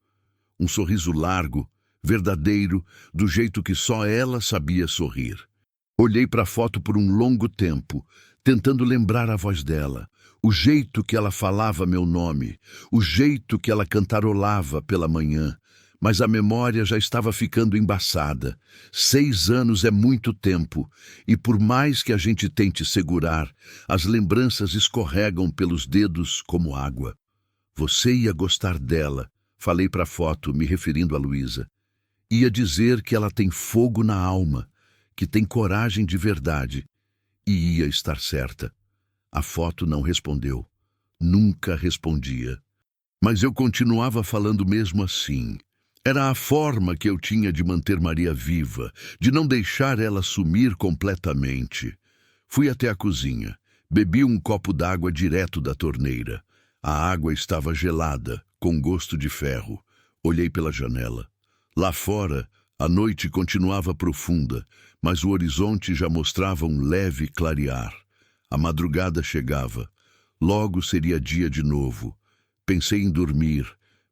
S1: Um sorriso largo, verdadeiro, do jeito que só ela sabia sorrir. Olhei para a foto por um longo tempo, tentando lembrar a voz dela, o jeito que ela falava meu nome, o jeito que ela cantarolava pela manhã, mas a memória já estava ficando embaçada. 6 anos é muito tempo, e por mais que a gente tente segurar, as lembranças escorregam pelos dedos como água. Você ia gostar dela, falei para a foto, me referindo a Luísa. Ia dizer que ela tem fogo na alma, que tem coragem de verdade, e ia estar certa. A foto não respondeu. Nunca respondia. Mas eu continuava falando mesmo assim. Era a forma que eu tinha de manter Maria viva, de não deixar ela sumir completamente. Fui até a cozinha. Bebi um copo d'água direto da torneira. A água estava gelada, com gosto de ferro. Olhei pela janela. Lá fora, a noite continuava profunda, mas o horizonte já mostrava um leve clarear. A madrugada chegava. Logo seria dia de novo. Pensei em dormir,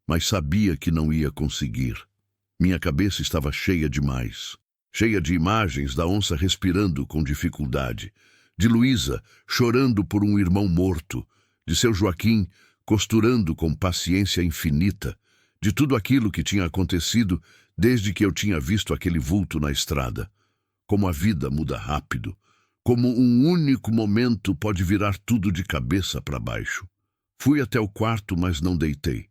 S1: mas sabia que não ia conseguir. Minha cabeça estava cheia demais. Cheia de imagens da onça respirando com dificuldade, de Luísa chorando por um irmão morto, de seu Joaquim costurando com paciência infinita, de tudo aquilo que tinha acontecido desde que eu tinha visto aquele vulto na estrada. Como a vida muda rápido, como um único momento pode virar tudo de cabeça para baixo. Fui até o quarto, mas não deitei.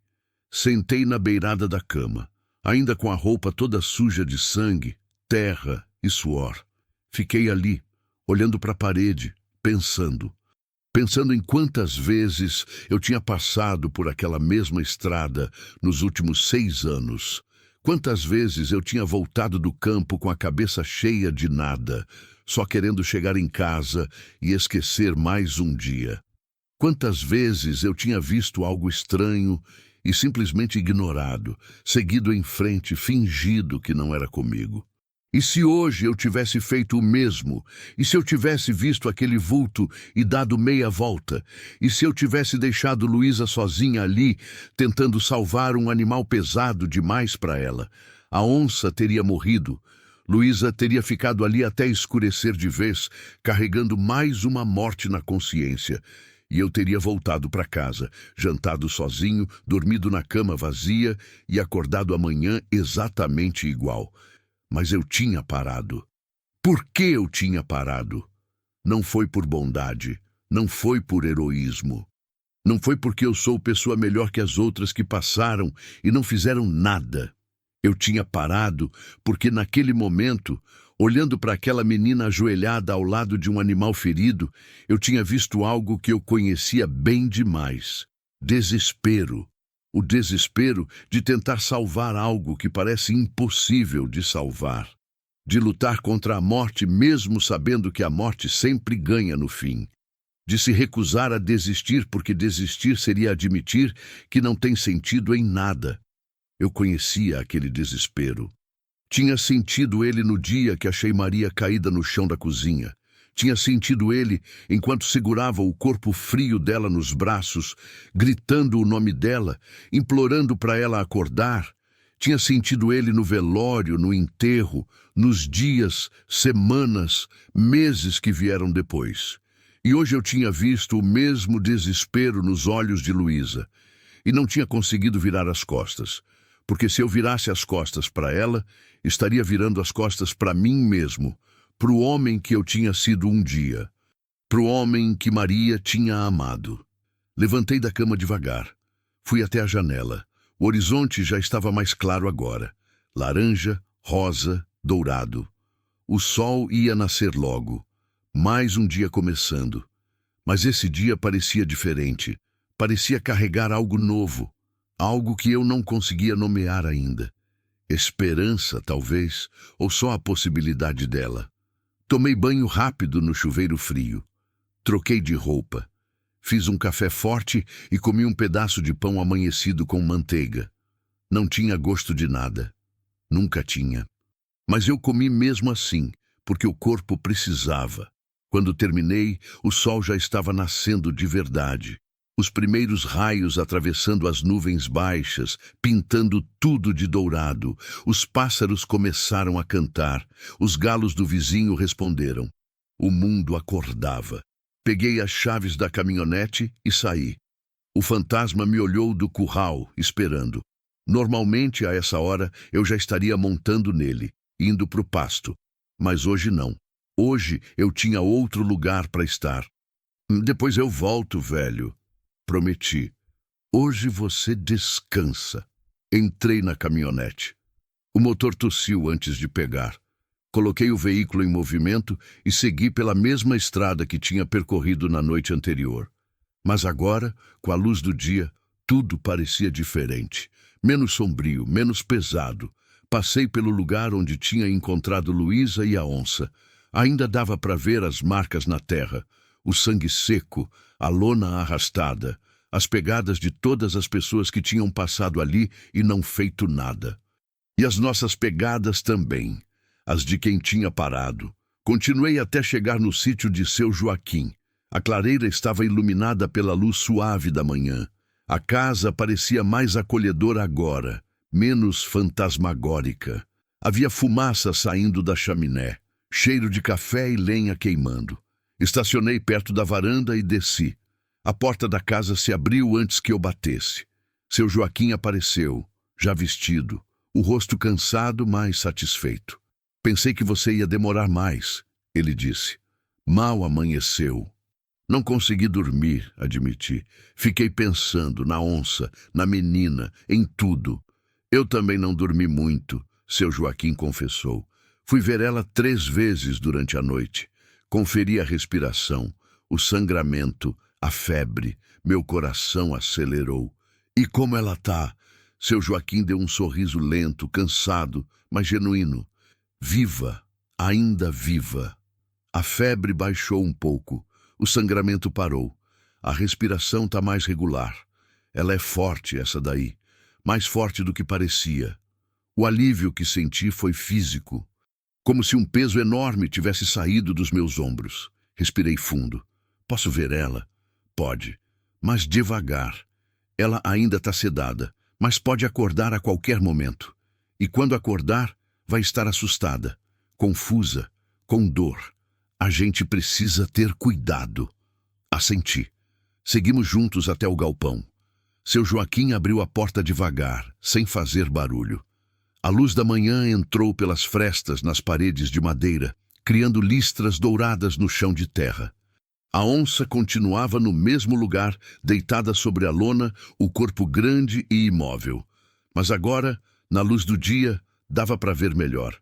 S1: Sentei na beirada da cama, ainda com a roupa toda suja de sangue, terra e suor. Fiquei ali, olhando para a parede, pensando em quantas vezes eu tinha passado por aquela mesma estrada nos últimos 6 anos. Quantas vezes eu tinha voltado do campo com a cabeça cheia de nada, só querendo chegar em casa e esquecer mais um dia. Quantas vezes eu tinha visto algo estranho e simplesmente ignorado, seguido em frente, fingido que não era comigo. E se hoje eu tivesse feito o mesmo? E se eu tivesse visto aquele vulto e dado meia volta? E se eu tivesse deixado Luísa sozinha ali, tentando salvar um animal pesado demais para ela? A onça teria morrido. Luísa teria ficado ali até escurecer de vez, carregando mais uma morte na consciência. E eu teria voltado para casa, jantado sozinho, dormido na cama vazia e acordado amanhã exatamente igual. Mas eu tinha parado. Por que eu tinha parado? Não foi por bondade, não foi por heroísmo. Não foi porque eu sou pessoa melhor que as outras que passaram e não fizeram nada. Eu tinha parado porque naquele momento, olhando para aquela menina ajoelhada ao lado de um animal ferido, eu tinha visto algo que eu conhecia bem demais. Desespero. O desespero de tentar salvar algo que parece impossível de salvar. De lutar contra a morte mesmo sabendo que a morte sempre ganha no fim. De se recusar a desistir porque desistir seria admitir que não tem sentido em nada. Eu conhecia aquele desespero. Tinha sentido ele no dia que achei Maria caída no chão da cozinha. Tinha sentido ele enquanto segurava o corpo frio dela nos braços, gritando o nome dela, implorando para ela acordar. Tinha sentido ele no velório, no enterro, nos dias, semanas, meses que vieram depois. E hoje eu tinha visto o mesmo desespero nos olhos de Luísa. E não tinha conseguido virar as costas. Porque se eu virasse as costas para ela, estaria virando as costas para mim mesmo, para o homem que eu tinha sido um dia, para o homem que Maria tinha amado. Levantei da cama devagar. Fui até a janela. O horizonte já estava mais claro agora. Laranja, rosa, dourado. O sol ia nascer logo. Mais um dia começando. Mas esse dia parecia diferente. Parecia carregar algo novo. Algo que eu não conseguia nomear ainda. Esperança, talvez, ou só a possibilidade dela. Tomei banho rápido no chuveiro frio. Troquei de roupa. Fiz um café forte e comi um pedaço de pão amanhecido com manteiga. Não tinha gosto de nada. Nunca tinha. Mas eu comi mesmo assim, porque o corpo precisava. Quando terminei, o sol já estava nascendo de verdade. Os primeiros raios atravessando as nuvens baixas, pintando tudo de dourado. Os pássaros começaram a cantar. Os galos do vizinho responderam. O mundo acordava. Peguei as chaves da caminhonete e saí. O fantasma me olhou do curral, esperando. Normalmente, a essa hora, eu já estaria montando nele, indo para o pasto. Mas hoje não. Hoje eu tinha outro lugar para estar. Depois eu volto, velho. Prometi. Hoje você descansa. Entrei na caminhonete. O motor tossiu antes de pegar. Coloquei o veículo em movimento e segui pela mesma estrada que tinha percorrido na noite anterior. Mas agora, com a luz do dia, tudo parecia diferente. Menos sombrio, menos pesado. Passei pelo lugar onde tinha encontrado Luísa e a onça. Ainda dava para ver as marcas na terra. O sangue seco, a lona arrastada, as pegadas de todas as pessoas que tinham passado ali e não feito nada. E as nossas pegadas também, as de quem tinha parado. Continuei até chegar no sítio de seu Joaquim. A clareira estava iluminada pela luz suave da manhã. A casa parecia mais acolhedora agora, menos fantasmagórica. Havia fumaça saindo da chaminé, cheiro de café e lenha queimando. Estacionei perto da varanda e desci. A porta da casa se abriu antes que eu batesse. Seu Joaquim apareceu, já vestido, o rosto cansado, mas satisfeito. Pensei que você ia demorar mais, ele disse. Mal amanheceu. Não consegui dormir, admiti. Fiquei pensando na onça, na menina, em tudo. Eu também não dormi muito, seu Joaquim confessou. Fui ver ela 3 vezes durante a noite. Conferi a respiração, o sangramento, a febre. Meu coração acelerou. E como ela tá? Seu Joaquim deu um sorriso lento, cansado, mas genuíno. Viva, ainda viva. A febre baixou um pouco. O sangramento parou. A respiração tá mais regular. Ela é forte, essa daí. Mais forte do que parecia. O alívio que senti foi físico. Como se um peso enorme tivesse saído dos meus ombros. Respirei fundo. Posso ver ela? Pode. Mas devagar. Ela ainda está sedada, mas pode acordar a qualquer momento. E quando acordar, vai estar assustada, confusa, com dor. A gente precisa ter cuidado. Assenti. Seguimos juntos até o galpão. Seu Joaquim abriu a porta devagar, sem fazer barulho. A luz da manhã entrou pelas frestas nas paredes de madeira, criando listras douradas no chão de terra. A onça continuava no mesmo lugar, deitada sobre a lona, o corpo grande e imóvel. Mas agora, na luz do dia, dava para ver melhor.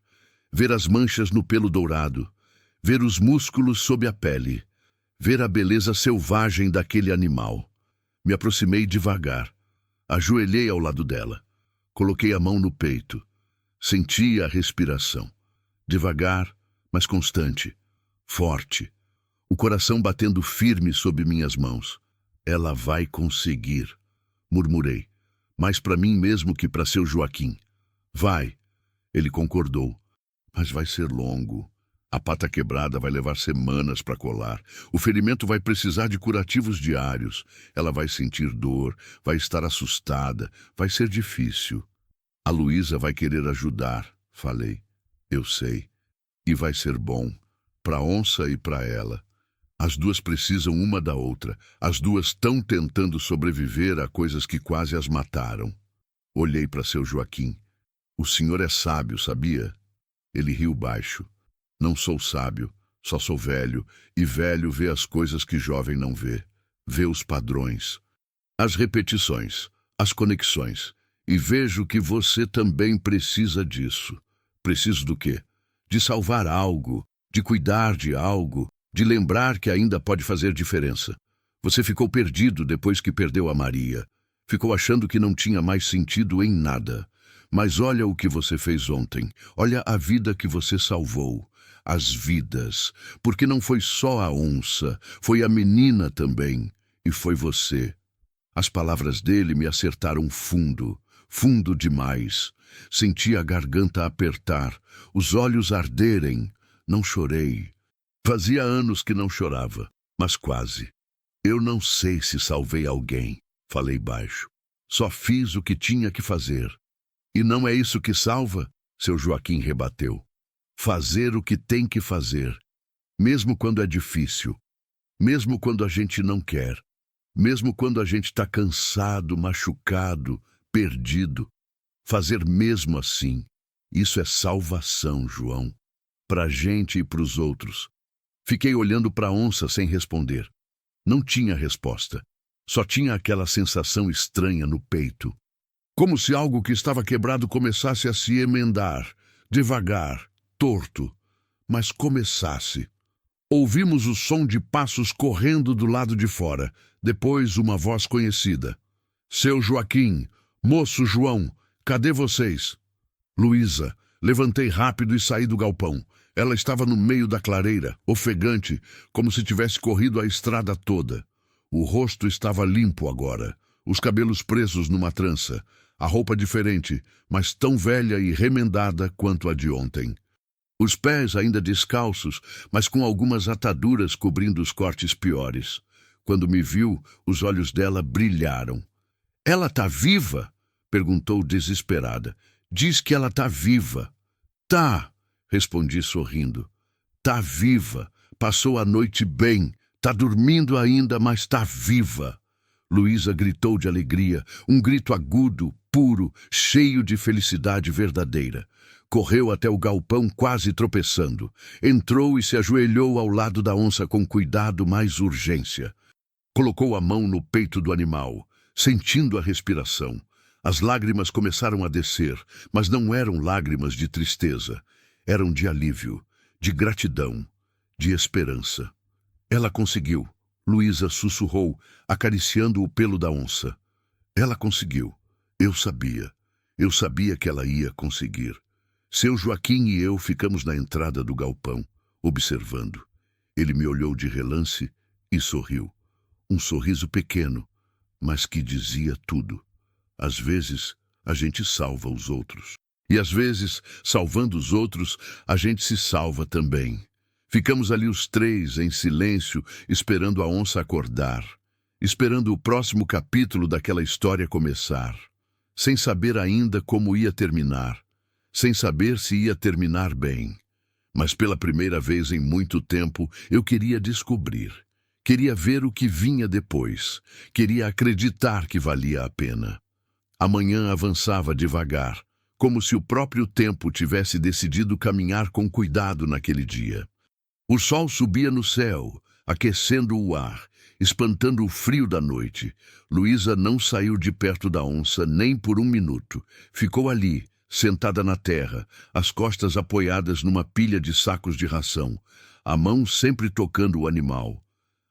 S1: Ver as manchas no pelo dourado, ver os músculos sob a pele, ver a beleza selvagem daquele animal. Me aproximei devagar. Ajoelhei ao lado dela. Coloquei a mão no peito. Senti a respiração. Devagar, mas constante. Forte. O coração batendo firme sob minhas mãos. Ela vai conseguir, murmurei. Mais para mim mesmo que para seu Joaquim. Vai. Ele concordou. Mas vai ser longo. A pata quebrada vai levar semanas para colar. O ferimento vai precisar de curativos diários. Ela vai sentir dor, vai estar assustada, vai ser difícil. A Luísa vai querer ajudar, falei. Eu sei. E vai ser bom, para a onça e para ela. As duas precisam uma da outra. As duas estão tentando sobreviver a coisas que quase as mataram. Olhei para seu Joaquim. O senhor é sábio, sabia? Ele riu baixo. Não sou sábio, só sou velho, e velho vê as coisas que jovem não vê. Vê os padrões, as repetições, as conexões. E vejo que você também precisa disso. Preciso do quê? De salvar algo, de cuidar de algo, de lembrar que ainda pode fazer diferença. Você ficou perdido depois que perdeu a Maria. Ficou achando que não tinha mais sentido em nada. Mas olha o que você fez ontem. Olha a vida que você salvou. As vidas. Porque não foi só a onça, foi a menina também. E foi você. As palavras dele me acertaram fundo. Fundo demais. Senti a garganta apertar, os olhos arderem. Não chorei. Fazia anos que não chorava, mas quase. Eu não sei se salvei alguém, falei baixo. Só fiz o que tinha que fazer. E não é isso que salva? Seu Joaquim rebateu. Fazer o que tem que fazer, mesmo quando é difícil, mesmo quando a gente não quer, mesmo quando a gente está cansado, machucado, perdido. Fazer mesmo assim. Isso é salvação, João. Para a gente e para os outros. Fiquei olhando para a onça sem responder. Não tinha resposta. Só tinha aquela sensação estranha no peito. Como se algo que estava quebrado começasse a se emendar, devagar, torto, mas começasse. Ouvimos o som de passos correndo do lado de fora. Depois uma voz conhecida. Seu Joaquim, moço João, cadê vocês? Luísa. Levantei rápido e saí do galpão. Ela estava no meio da clareira, ofegante, como se tivesse corrido a estrada toda. O rosto estava limpo agora, os cabelos presos numa trança, a roupa diferente, mas tão velha e remendada quanto a de ontem. Os pés ainda descalços, mas com algumas ataduras cobrindo os cortes piores. Quando me viu, os olhos dela brilharam. Ela tá viva? Perguntou desesperada. Diz que ela tá viva. Tá, respondi sorrindo. Tá viva. Passou a noite bem. Tá dormindo ainda, mas tá viva. Luísa gritou de alegria, um grito agudo, puro, cheio de felicidade verdadeira. Correu até o galpão quase tropeçando. Entrou e se ajoelhou ao lado da onça com cuidado mais urgência. Colocou a mão no peito do animal, sentindo a respiração. As lágrimas começaram a descer, mas não eram lágrimas de tristeza. Eram de alívio, de gratidão, de esperança. Ela conseguiu. Luísa sussurrou, acariciando o pelo da onça. Ela conseguiu. Eu sabia. Eu sabia que ela ia conseguir. Seu Joaquim e eu ficamos na entrada do galpão, observando. Ele me olhou de relance e sorriu. Um sorriso pequeno, mas que dizia tudo. Às vezes, a gente salva os outros. E às vezes, salvando os outros, a gente se salva também. Ficamos ali os três, em silêncio, esperando a onça acordar. Esperando o próximo capítulo daquela história começar. Sem saber ainda como ia terminar. Sem saber se ia terminar bem. Mas pela primeira vez em muito tempo, eu queria descobrir. Queria ver o que vinha depois. Queria acreditar que valia a pena. A manhã avançava devagar, como se o próprio tempo tivesse decidido caminhar com cuidado naquele dia. O sol subia no céu, aquecendo o ar, espantando o frio da noite. Luísa não saiu de perto da onça nem por um minuto. Ficou ali, sentada na terra, as costas apoiadas numa pilha de sacos de ração, a mão sempre tocando o animal.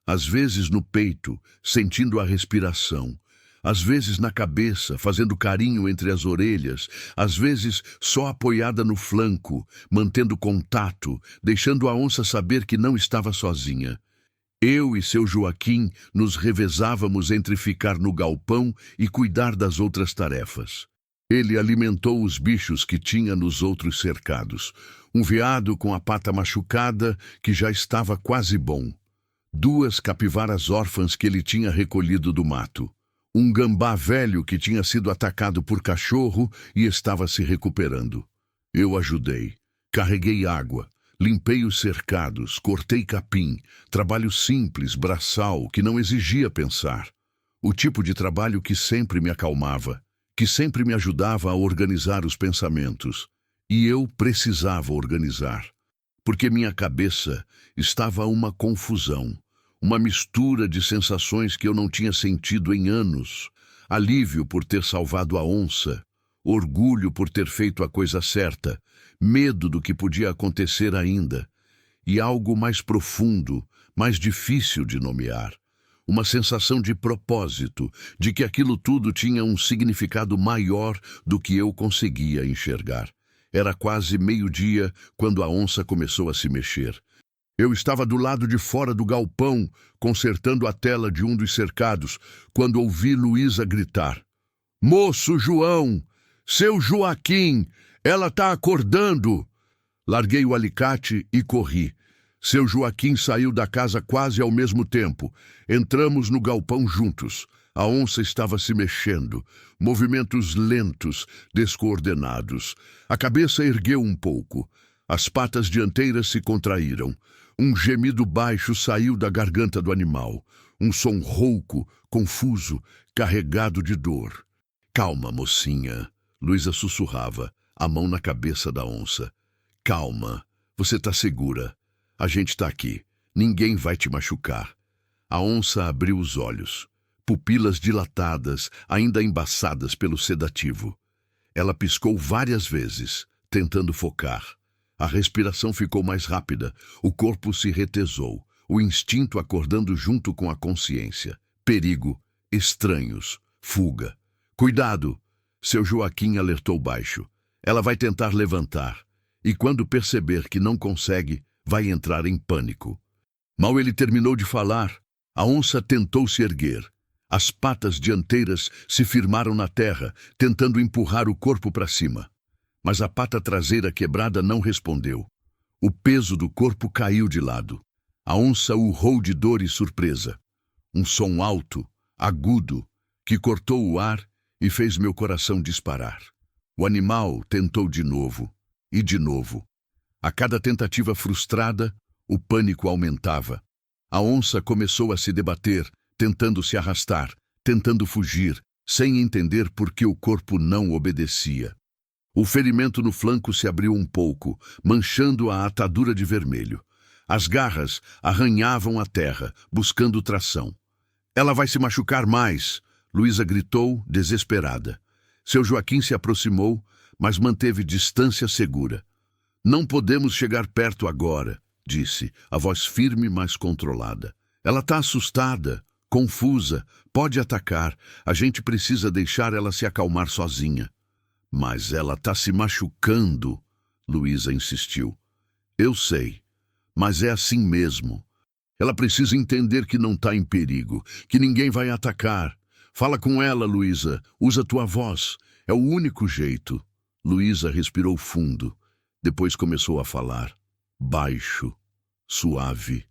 S1: Às vezes no peito, sentindo a respiração. Às vezes na cabeça, fazendo carinho entre as orelhas, às vezes só apoiada no flanco, mantendo contato, deixando a onça saber que não estava sozinha. Eu e seu Joaquim nos revezávamos entre ficar no galpão e cuidar das outras tarefas. Ele alimentou os bichos que tinha nos outros cercados. Um veado com a pata machucada, que já estava quase bom. 2 capivaras órfãs que ele tinha recolhido do mato. Um gambá velho que tinha sido atacado por cachorro e estava se recuperando. Eu ajudei. Carreguei água. Limpei os cercados, cortei capim. Trabalho simples, braçal, que não exigia pensar. O tipo de trabalho que sempre me acalmava, que sempre me ajudava a organizar os pensamentos. E eu precisava organizar. Porque minha cabeça estava uma confusão. Uma mistura de sensações que eu não tinha sentido em anos. Alívio por ter salvado a onça. Orgulho por ter feito a coisa certa. Medo do que podia acontecer ainda. E algo mais profundo, mais difícil de nomear. Uma sensação de propósito, de que aquilo tudo tinha um significado maior do que eu conseguia enxergar. Era quase meio-dia quando a onça começou a se mexer. Eu estava do lado de fora do galpão, consertando a tela de um dos cercados, quando ouvi Luísa gritar. Moço João! Seu Joaquim! Ela tá acordando! Larguei o alicate e corri. Seu Joaquim saiu da casa quase ao mesmo tempo. Entramos no galpão juntos. A onça estava se mexendo, movimentos lentos, descoordenados. A cabeça ergueu um pouco. As patas dianteiras se contraíram. Um gemido baixo saiu da garganta do animal. Um som rouco, confuso, carregado de dor. Calma, mocinha, Luísa sussurrava, a mão na cabeça da onça. Calma, você está segura. A gente está aqui. Ninguém vai te machucar. A onça abriu os olhos. Pupilas dilatadas, ainda embaçadas pelo sedativo. Ela piscou várias vezes, tentando focar. A respiração ficou mais rápida, o corpo se retesou, o instinto acordando junto com a consciência. Perigo, estranhos, fuga. Cuidado! Seu Joaquim alertou baixo. Ela vai tentar levantar, e quando perceber que não consegue, vai entrar em pânico. Mal ele terminou de falar, a onça tentou se erguer. As patas dianteiras se firmaram na terra, tentando empurrar o corpo para cima. Mas a pata traseira quebrada não respondeu. O peso do corpo caiu de lado. A onça urrou de dor e surpresa. Um som alto, agudo, que cortou o ar e fez meu coração disparar. O animal tentou de novo, e de novo. A cada tentativa frustrada, o pânico aumentava. A onça começou a se debater, tentando se arrastar, tentando fugir, sem entender por que o corpo não obedecia. O ferimento no flanco se abriu um pouco, manchando a atadura de vermelho. As garras arranhavam a terra, buscando tração. Ela vai se machucar mais, Luísa gritou, desesperada. Seu Joaquim se aproximou, mas manteve distância segura. Não podemos chegar perto agora, disse, a voz firme, mas controlada. Ela está assustada, confusa, pode atacar. A gente precisa deixar ela se acalmar sozinha. Mas ela está se machucando, Luísa insistiu. Eu sei, mas é assim mesmo. Ela precisa entender que não está em perigo, que ninguém vai atacar. Fala com ela, Luísa. Usa tua voz. É o único jeito. Luísa respirou fundo. Depois começou a falar. Baixo, suave,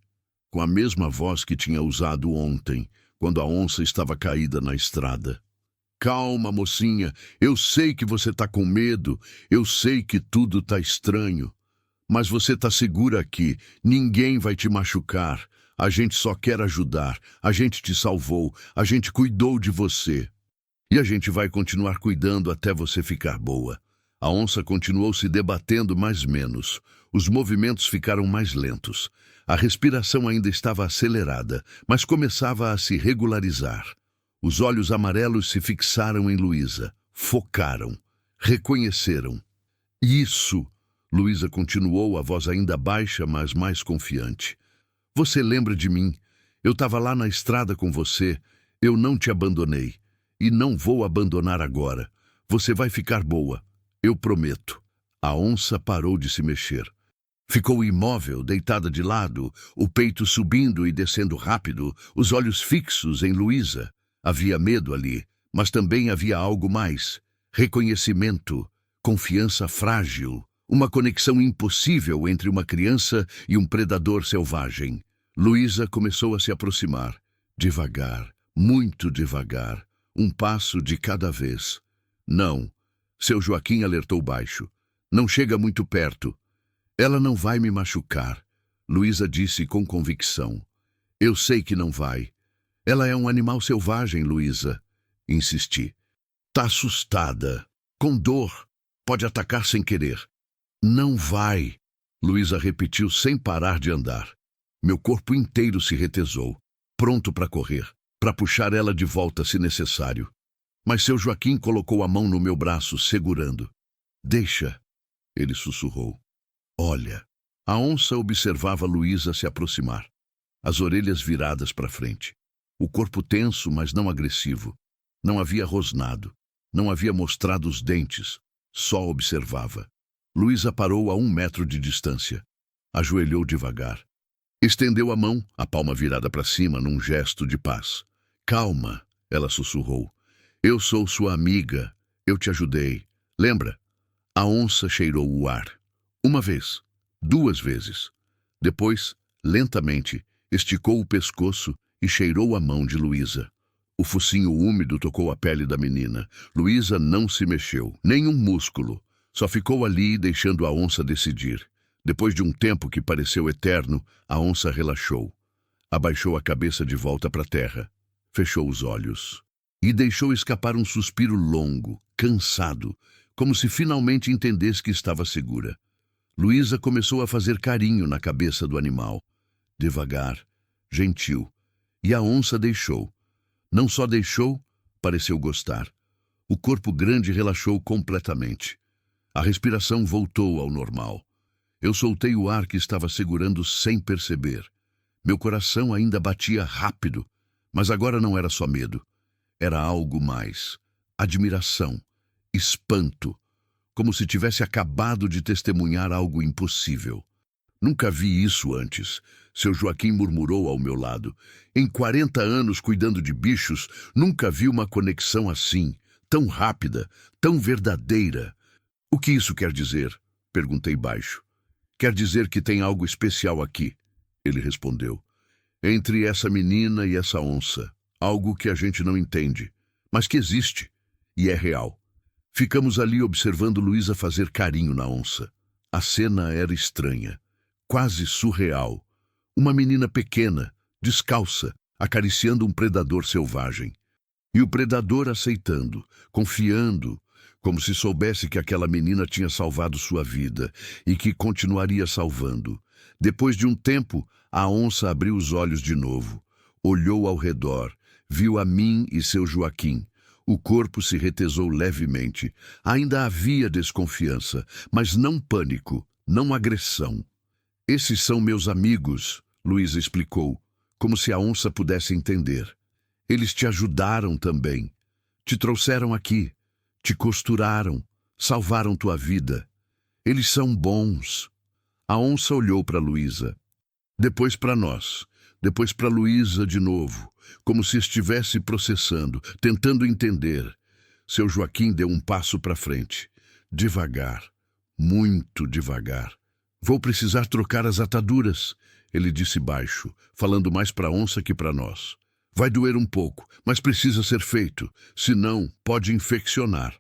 S1: com a mesma voz que tinha usado ontem, quando a onça estava caída na estrada. Calma, mocinha. Eu sei que você está com medo. Eu sei que tudo está estranho. Mas você está segura aqui. Ninguém vai te machucar. A gente só quer ajudar. A gente te salvou. A gente cuidou de você. E a gente vai continuar cuidando até você ficar boa. A onça continuou se debatendo mais menos. Os movimentos ficaram mais lentos. A respiração ainda estava acelerada, mas começava a se regularizar. Os olhos amarelos se fixaram em Luísa. Focaram. Reconheceram. Isso! Luísa continuou, a voz ainda baixa, mas mais confiante. Você lembra de mim? Eu estava lá na estrada com você. Eu não te abandonei. E não vou abandonar agora. Você vai ficar boa. Eu prometo. A onça parou de se mexer. Ficou imóvel, deitada de lado, o peito subindo e descendo rápido, os olhos fixos em Luísa. Havia medo ali, mas também havia algo mais. Reconhecimento, confiança frágil, uma conexão impossível entre uma criança e um predador selvagem. Luísa começou a se aproximar, devagar, muito devagar, um passo de cada vez. Não, seu Joaquim alertou baixo. Não chega muito perto. Ela não vai me machucar, Luísa disse com convicção. Eu sei que não vai. Ela é um animal selvagem, Luísa. Insisti. Tá assustada, com dor. Pode atacar sem querer. Não vai, Luísa repetiu sem parar de andar. Meu corpo inteiro se retesou, pronto para correr, para puxar ela de volta se necessário. Mas seu Joaquim colocou a mão no meu braço, segurando. Deixa, ele sussurrou. Olha. A onça observava Luísa se aproximar, as orelhas viradas para frente. O corpo tenso, mas não agressivo. Não havia rosnado. Não havia mostrado os dentes. Só observava. Luísa parou a 1 metro de distância. Ajoelhou devagar. Estendeu a mão, a palma virada para cima, num gesto de paz. Calma, ela sussurrou. Eu sou sua amiga. Eu te ajudei. Lembra? A onça cheirou o ar. 1 vez. 2 vezes. Depois, Lentamente, esticou o pescoço e cheirou a mão de Luísa. O focinho úmido tocou a pele da menina. Luísa não se mexeu, nem um músculo. Só ficou ali, deixando a onça decidir. Depois de um tempo que pareceu eterno, a onça relaxou. Abaixou a cabeça de volta para a terra. Fechou os olhos. E deixou escapar um suspiro longo, cansado, como se finalmente entendesse que estava segura. Luísa começou a fazer carinho na cabeça do animal. Devagar, gentil. E a onça deixou. Não só deixou, pareceu gostar. O corpo grande relaxou completamente. A respiração voltou ao normal. Eu soltei o ar que estava segurando sem perceber. Meu coração ainda batia rápido, mas agora não era só medo. Era algo mais. Admiração, espanto, como se tivesse acabado de testemunhar algo impossível. Nunca vi isso antes, seu Joaquim murmurou ao meu lado. Em 40 anos cuidando de bichos, nunca vi uma conexão assim, tão rápida, tão verdadeira. O que isso quer dizer? Perguntei baixo. Quer dizer que tem algo especial aqui, ele respondeu. Entre essa menina e essa onça, algo que a gente não entende, mas que existe, e é real. Ficamos ali observando Luísa fazer carinho na onça. A cena era estranha, quase surreal. Uma menina pequena, descalça, acariciando um predador selvagem. E o predador aceitando, confiando, como se soubesse que aquela menina tinha salvado sua vida e que continuaria salvando. Depois de um tempo, a onça abriu os olhos de novo, olhou ao redor, viu a mim e seu Joaquim. O corpo se retesou levemente. Ainda havia desconfiança, mas não pânico, não agressão. Esses são meus amigos, Luísa explicou, como se a onça pudesse entender. Eles te ajudaram também. Te trouxeram aqui. Te costuraram, salvaram tua vida. Eles são bons. A onça olhou para Luísa, depois para nós, depois para Luísa de novo, como se estivesse processando, tentando entender. Seu Joaquim deu um passo para frente, devagar, muito devagar. Vou precisar trocar as ataduras, ele disse baixo, falando mais para a onça que para nós. Vai doer um pouco, mas precisa ser feito, senão pode infeccionar.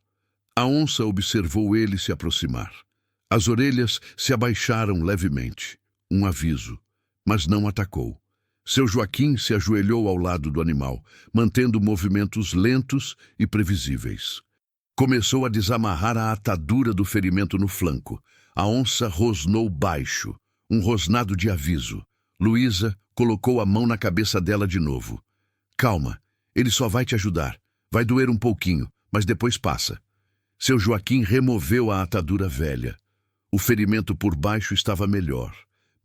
S1: A onça observou ele se aproximar. As orelhas se abaixaram levemente. Um aviso, mas não atacou. Seu Joaquim se ajoelhou ao lado do animal, mantendo movimentos lentos e previsíveis. Começou a desamarrar a atadura do ferimento no flanco. A onça rosnou baixo, um rosnado de aviso. Luísa colocou a mão na cabeça dela de novo. Calma, ele só vai te ajudar. Vai doer um pouquinho, mas depois passa. Seu Joaquim removeu a atadura velha. O ferimento por baixo estava melhor,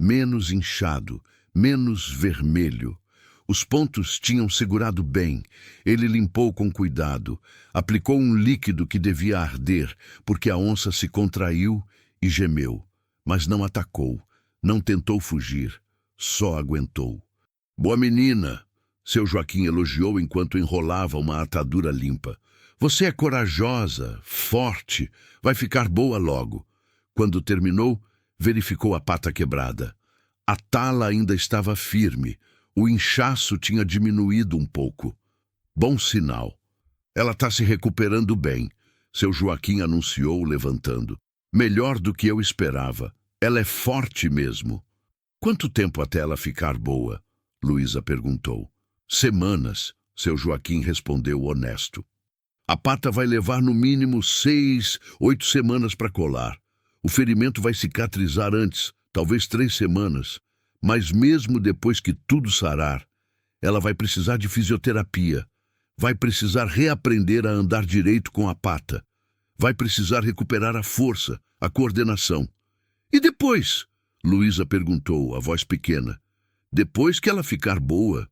S1: menos inchado, menos vermelho. Os pontos tinham segurado bem. Ele limpou com cuidado. Aplicou um líquido que devia arder, porque a onça se contraiu e gemeu. Mas não atacou, não tentou fugir, só aguentou. Boa menina! Seu Joaquim elogiou enquanto enrolava uma atadura limpa. Você é corajosa, forte, vai ficar boa logo. Quando terminou, verificou a pata quebrada. A tala ainda estava firme. O inchaço tinha diminuído um pouco. Bom sinal. Ela está se recuperando bem, seu Joaquim anunciou, levantando. Melhor do que eu esperava. Ela é forte mesmo. Quanto tempo até ela ficar boa? Luísa perguntou. Semanas, seu Joaquim respondeu honesto. A pata vai levar no mínimo 6, 8 semanas para colar. O ferimento vai cicatrizar antes, talvez 3 semanas. Mas mesmo depois que tudo sarar, ela vai precisar de fisioterapia. Vai precisar reaprender a andar direito com a pata. Vai precisar recuperar a força, a coordenação. E depois? Luísa perguntou, a voz pequena. Depois que ela ficar boa,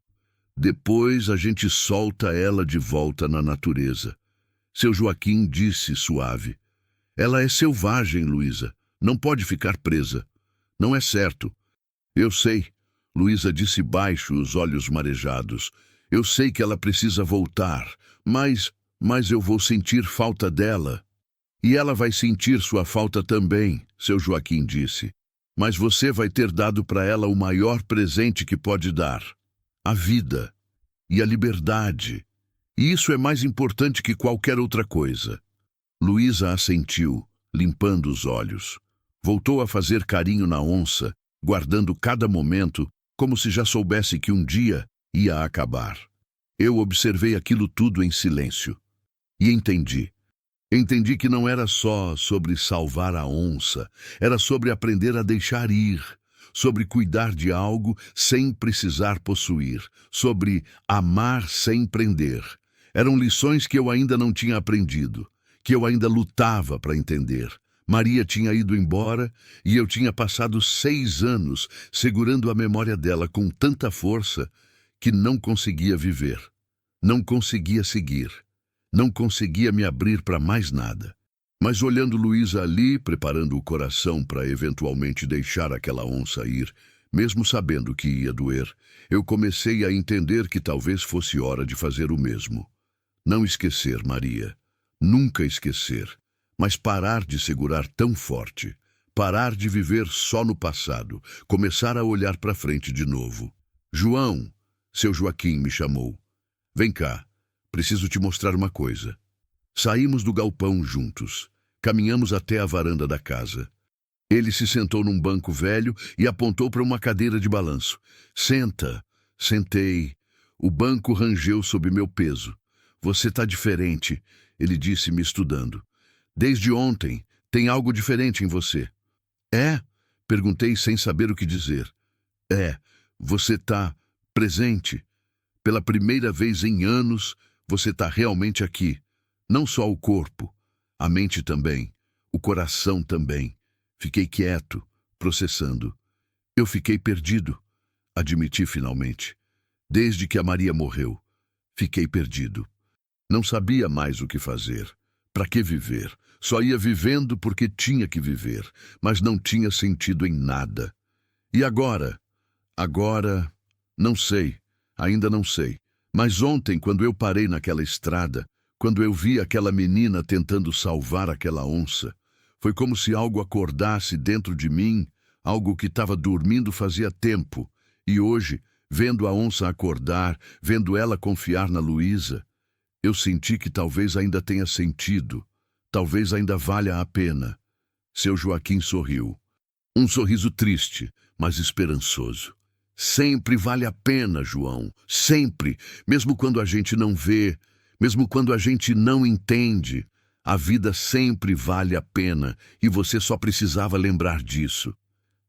S1: depois a gente solta ela de volta na natureza. Seu Joaquim disse suave. Ela é selvagem, Luísa. Não pode ficar presa. Não é certo. Eu sei, Luísa disse baixo, os olhos marejados. Eu sei que ela precisa voltar, mas eu vou sentir falta dela. E ela vai sentir sua falta também, seu Joaquim disse. Mas você vai ter dado para ela o maior presente que pode dar: a vida e a liberdade. E isso é mais importante que qualquer outra coisa. Luísa assentiu, limpando os olhos. Voltou a fazer carinho na onça, guardando cada momento, como se já soubesse que um dia ia acabar. Eu observei aquilo tudo em silêncio. E entendi. Entendi que não era só sobre salvar a onça, era sobre aprender a deixar ir, sobre cuidar de algo sem precisar possuir, sobre amar sem prender. Eram lições que eu ainda não tinha aprendido, que eu ainda lutava para entender. Maria tinha ido embora e eu tinha passado 6 anos segurando a memória dela com tanta força que não conseguia viver, não conseguia seguir. Não conseguia me abrir para mais nada. Mas olhando Luísa ali, preparando o coração para eventualmente deixar aquela onça ir, mesmo sabendo que ia doer, eu comecei a entender que talvez fosse hora de fazer o mesmo. Não esquecer Maria. Nunca esquecer. Mas parar de segurar tão forte. Parar de viver só no passado. Começar a olhar para frente de novo. João, seu Joaquim me chamou. Vem cá. Preciso te mostrar uma coisa. Saímos do galpão juntos. Caminhamos até a varanda da casa. Ele se sentou num banco velho e apontou para uma cadeira de balanço. Senta. Sentei. O banco rangeu sob meu peso. Você está diferente, ele disse me estudando. Desde ontem, tem algo diferente em você. É? Perguntei sem saber o que dizer. É. Você está presente. Pela primeira vez em anos, você está realmente aqui. Não só o corpo, a mente também, o coração também. Fiquei quieto, processando. Eu fiquei perdido, admiti finalmente. Desde que a Maria morreu, fiquei perdido. Não sabia mais o que fazer. Para que viver? Só ia vivendo porque tinha que viver, mas não tinha sentido em nada. E agora? Agora, não sei, ainda não sei. Mas ontem, quando eu parei naquela estrada, quando eu vi aquela menina tentando salvar aquela onça, foi como se algo acordasse dentro de mim, algo que estava dormindo fazia tempo. E hoje, vendo a onça acordar, vendo ela confiar na Luísa, eu senti que talvez ainda tenha sentido, talvez ainda valha a pena. Seu Joaquim sorriu. Um sorriso triste, mas esperançoso. Sempre vale a pena, João, sempre, mesmo quando a gente não vê, mesmo quando a gente não entende, a vida sempre vale a pena e você só precisava lembrar disso.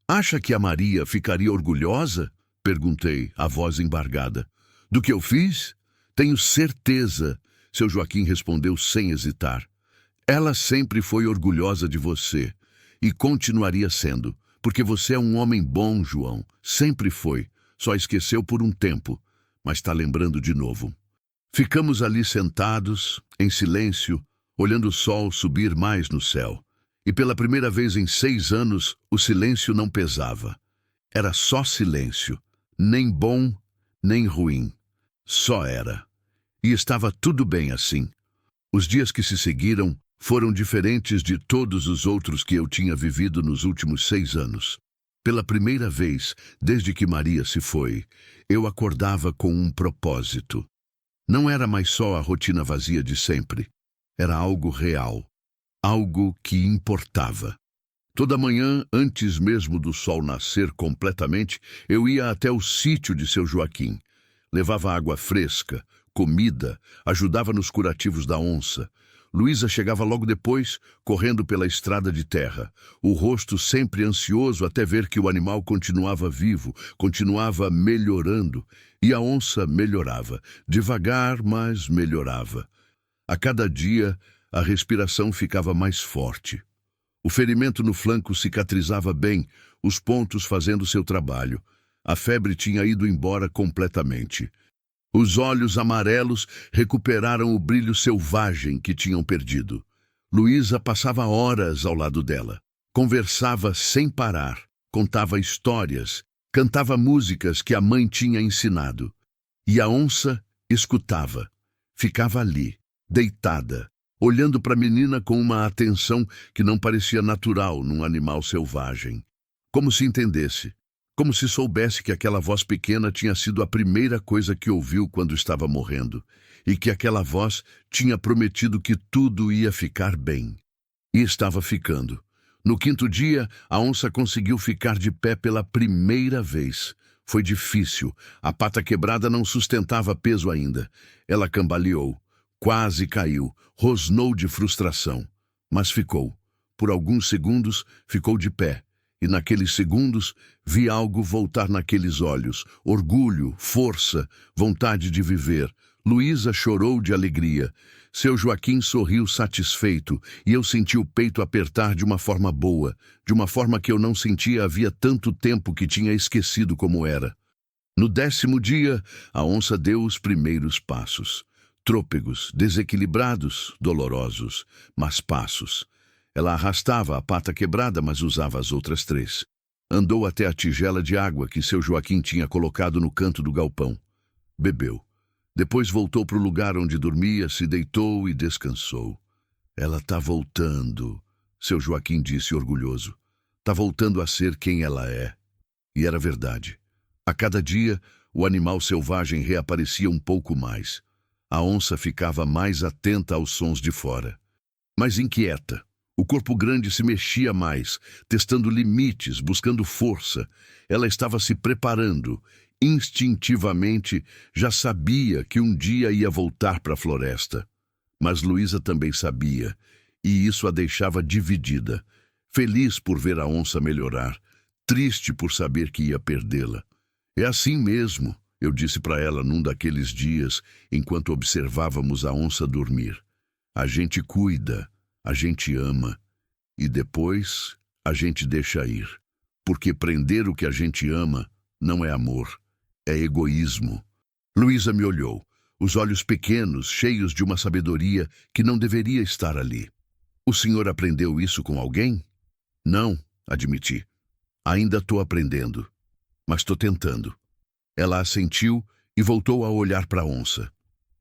S1: Acha que a Maria ficaria orgulhosa? Perguntei, a voz embargada. Do que eu fiz? Tenho certeza, seu Joaquim respondeu sem hesitar. Ela sempre foi orgulhosa de você e continuaria sendo. Porque você é um homem bom, João. Sempre foi. Só esqueceu por um tempo, mas está lembrando de novo. Ficamos ali sentados, em silêncio, olhando o sol subir mais no céu. E pela primeira vez em 6 anos, o silêncio não pesava. Era só silêncio. Nem bom, nem ruim. Só era. E estava tudo bem assim. Os dias que se seguiram foram diferentes de todos os outros que eu tinha vivido nos últimos 6 anos. Pela primeira vez, desde que Maria se foi, eu acordava com um propósito. Não era mais só a rotina vazia de sempre. Era algo real. Algo que importava. Toda manhã, antes mesmo do sol nascer completamente, eu ia até o sítio de seu Joaquim. Levava água fresca, comida, ajudava nos curativos da onça. Luísa chegava logo depois, correndo pela estrada de terra, o rosto sempre ansioso até ver que o animal continuava vivo, continuava melhorando, e a onça melhorava, devagar, mas melhorava. A cada dia, a respiração ficava mais forte. O ferimento no flanco cicatrizava bem, os pontos fazendo seu trabalho. A febre tinha ido embora completamente. Os olhos amarelos recuperaram o brilho selvagem que tinham perdido. Luísa passava horas ao lado dela. Conversava sem parar, contava histórias, cantava músicas que a mãe tinha ensinado. E a onça escutava. Ficava ali, deitada, olhando para a menina com uma atenção que não parecia natural num animal selvagem. como se entendesse, como se soubesse que aquela voz pequena tinha sido a primeira coisa que ouviu quando estava morrendo, e que aquela voz tinha prometido que tudo ia ficar bem. E estava ficando. No quinto dia, a onça conseguiu ficar de pé pela primeira vez. Foi difícil. A pata quebrada não sustentava peso ainda. Ela cambaleou, quase caiu, rosnou de frustração. Mas ficou. Por alguns segundos, ficou de pé. E naqueles segundos, vi algo voltar naqueles olhos. Orgulho, força, vontade de viver. Luísa chorou de alegria. Seu Joaquim sorriu satisfeito, e eu senti o peito apertar de uma forma boa, de uma forma que eu não sentia havia tanto tempo que tinha esquecido como era. No 10º dia, a onça deu os primeiros passos. Trôpegos, desequilibrados, dolorosos, mas passos. Ela arrastava a pata quebrada, mas usava as outras 3. Andou até a tigela de água que seu Joaquim tinha colocado no canto do galpão. Bebeu. Depois voltou para o lugar onde dormia, se deitou e descansou. Ela está voltando, seu Joaquim disse orgulhoso. Está voltando a ser quem ela é. E era verdade. A cada dia, o animal selvagem reaparecia um pouco mais. A onça ficava mais atenta aos sons de fora. Mais inquieta. O corpo grande se mexia mais, testando limites, buscando força. Ela estava se preparando. Instintivamente, já sabia que um dia ia voltar para a floresta. Mas Luísa também sabia, e isso a deixava dividida. Feliz por ver a onça melhorar, triste por saber que ia perdê-la. É assim mesmo, eu disse para ela num daqueles dias, enquanto observávamos a onça dormir. A gente cuida, a gente ama, e depois a gente deixa ir. Porque prender o que a gente ama não é amor. É egoísmo. Luísa me olhou, os olhos pequenos, cheios de uma sabedoria que não deveria estar ali. O senhor aprendeu isso com alguém? Não, admiti. Ainda estou aprendendo, mas estou tentando. Ela assentiu e voltou a olhar para a onça.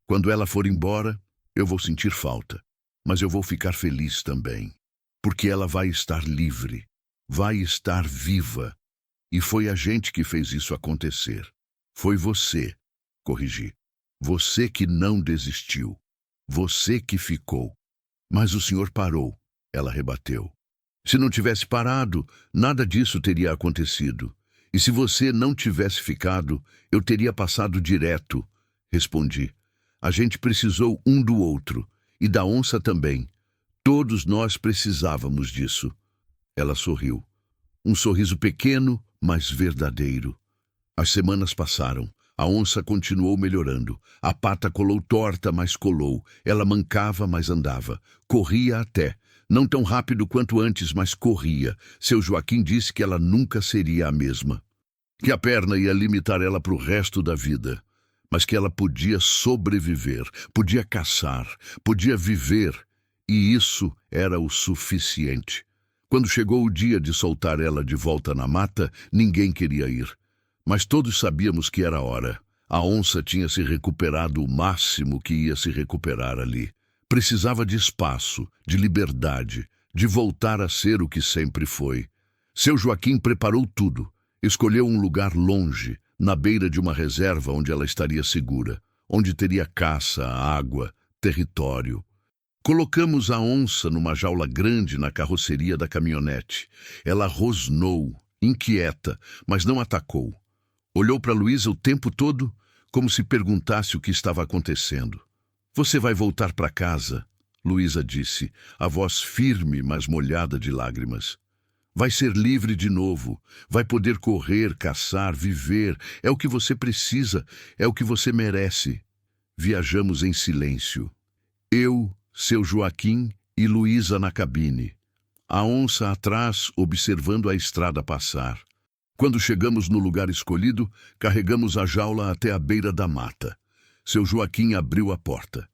S1: Quando ela for embora, eu vou sentir falta, mas eu vou ficar feliz também, porque ela vai estar livre, vai estar viva. E foi a gente que fez isso acontecer. Foi você, corrigi. Você que não desistiu. Você que ficou. Mas o senhor parou, ela rebateu. Se não tivesse parado, nada disso teria acontecido. E se você não tivesse ficado, eu teria passado direto, respondi. A gente precisou um do outro, e da onça também. Todos nós precisávamos disso. Ela sorriu. Um sorriso pequeno, mas verdadeiro. As semanas passaram. A onça continuou melhorando. A pata colou torta, mas colou. Ela mancava, mas andava. Corria até. Não tão rápido quanto antes, mas corria. Seu Joaquim disse que ela nunca seria a mesma. Que a perna ia limitar ela para o resto da vida. Mas que ela podia sobreviver, podia caçar, podia viver. E isso era o suficiente. Quando chegou o dia de soltar ela de volta na mata, ninguém queria ir. Mas todos sabíamos que era a hora. A onça tinha se recuperado o máximo que ia se recuperar ali. Precisava de espaço, de liberdade, de voltar a ser o que sempre foi. Seu Joaquim preparou tudo. Escolheu um lugar longe, na beira de uma reserva onde ela estaria segura, onde teria caça, água, território. Colocamos a onça numa jaula grande na carroceria da caminhonete. Ela rosnou, inquieta, mas não atacou. Olhou para Luísa o tempo todo, como se perguntasse o que estava acontecendo. Você vai voltar para casa, Luísa disse, a voz firme, mas molhada de lágrimas. Vai ser livre de novo, vai poder correr, caçar, viver. É o que você precisa, é o que você merece. Viajamos em silêncio. Eu, seu Joaquim e Luísa na cabine. A onça atrás, observando a estrada passar. Quando chegamos no lugar escolhido, carregamos a jaula até a beira da mata. Seu Joaquim abriu a porta.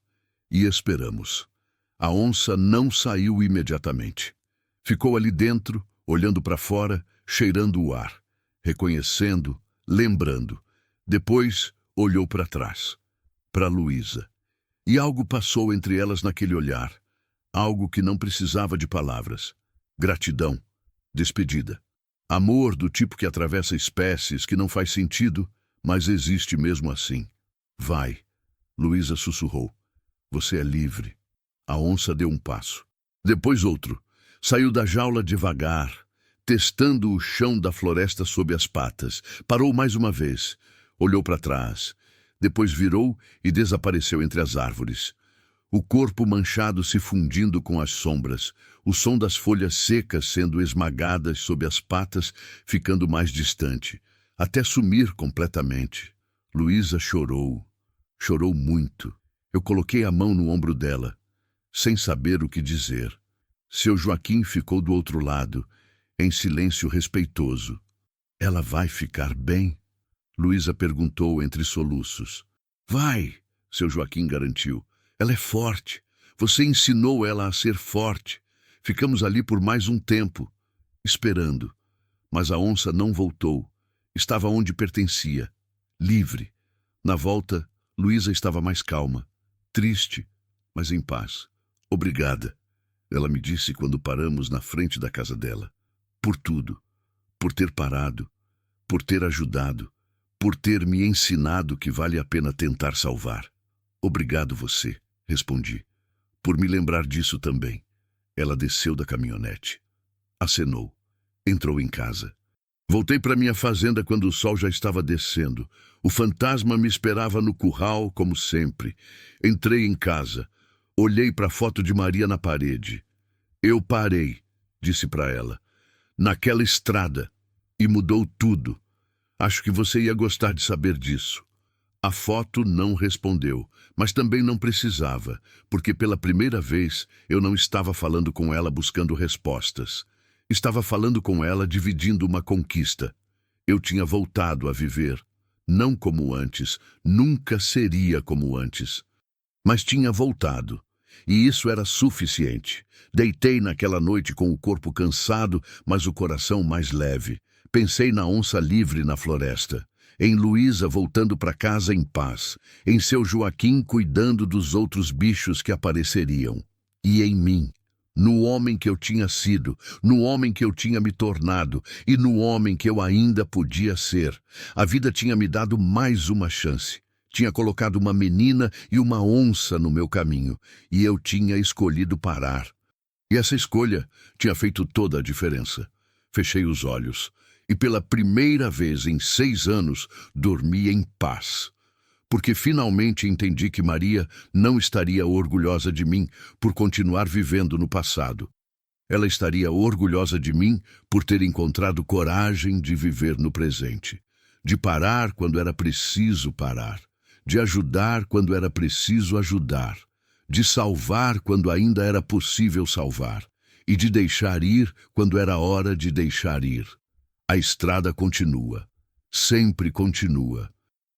S1: E esperamos. A onça não saiu imediatamente. Ficou ali dentro, olhando para fora, cheirando o ar, reconhecendo, lembrando. Depois, olhou para trás, para Luísa. E algo passou entre elas naquele olhar. Algo que não precisava de palavras. Gratidão. Despedida. Amor do tipo que atravessa espécies, que não faz sentido, mas existe mesmo assim. Vai, Luísa sussurrou. Você é livre. A onça deu um passo. Depois outro. Saiu da jaula devagar, testando o chão da floresta sob as patas. Parou mais uma vez. Olhou para trás. Depois virou e desapareceu entre as árvores. O corpo manchado se fundindo com as sombras, o som das folhas secas sendo esmagadas sob as patas ficando mais distante, até sumir completamente. Luísa chorou. Chorou muito. Eu coloquei a mão no ombro dela, sem saber o que dizer. Seu Joaquim ficou do outro lado, em silêncio respeitoso. Ela vai ficar bem? Luísa perguntou entre soluços. Vai, seu Joaquim garantiu. Ela é forte. Você ensinou ela a ser forte. Ficamos ali por mais um tempo, esperando. Mas a onça não voltou. Estava onde pertencia, livre. Na volta, Luísa estava mais calma, triste, mas em paz. Obrigada, ela me disse quando paramos na frente da casa dela. Por tudo. Por ter parado. Por ter ajudado. Por ter me ensinado que vale a pena tentar salvar. Obrigado você, respondi. Por me lembrar disso também. Ela desceu da caminhonete. Acenou. Entrou em casa. Voltei para minha fazenda quando o sol já estava descendo. O fantasma me esperava no curral, como sempre. Entrei em casa. Olhei para a foto de Maria na parede. Eu parei, disse para ela, naquela estrada, e mudou tudo. Acho que você ia gostar de saber disso. A foto não respondeu, mas também não precisava, porque pela primeira vez eu não estava falando com ela buscando respostas. Estava falando com ela dividindo uma conquista. Eu tinha voltado a viver. Não como antes, nunca seria como antes. Mas tinha voltado. E isso era suficiente. Deitei naquela noite com o corpo cansado, mas o coração mais leve. Pensei na onça livre na floresta. Em Luísa voltando para casa em paz. Em seu Joaquim cuidando dos outros bichos que apareceriam. E em mim. No homem que eu tinha sido, no homem que eu tinha me tornado e no homem que eu ainda podia ser. A vida tinha me dado mais uma chance. Tinha colocado uma menina e uma onça no meu caminho, e eu tinha escolhido parar. E essa escolha tinha feito toda a diferença. Fechei os olhos, e pela primeira vez em 6 anos, dormi em paz. Porque finalmente entendi que Maria não estaria orgulhosa de mim por continuar vivendo no passado. Ela estaria orgulhosa de mim por ter encontrado coragem de viver no presente, de parar quando era preciso parar, de ajudar quando era preciso ajudar, de salvar quando ainda era possível salvar, e de deixar ir quando era hora de deixar ir. A estrada continua, sempre continua.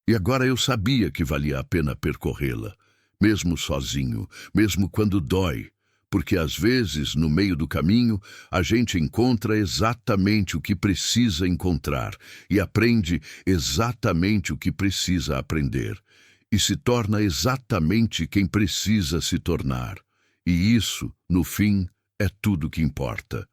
S1: E agora eu sabia que valia a pena percorrê-la, mesmo sozinho, mesmo quando dói, porque às vezes, no meio do caminho, a gente encontra exatamente o que precisa encontrar e aprende exatamente o que precisa aprender, e se torna exatamente quem precisa se tornar. E isso, no fim, é tudo que importa.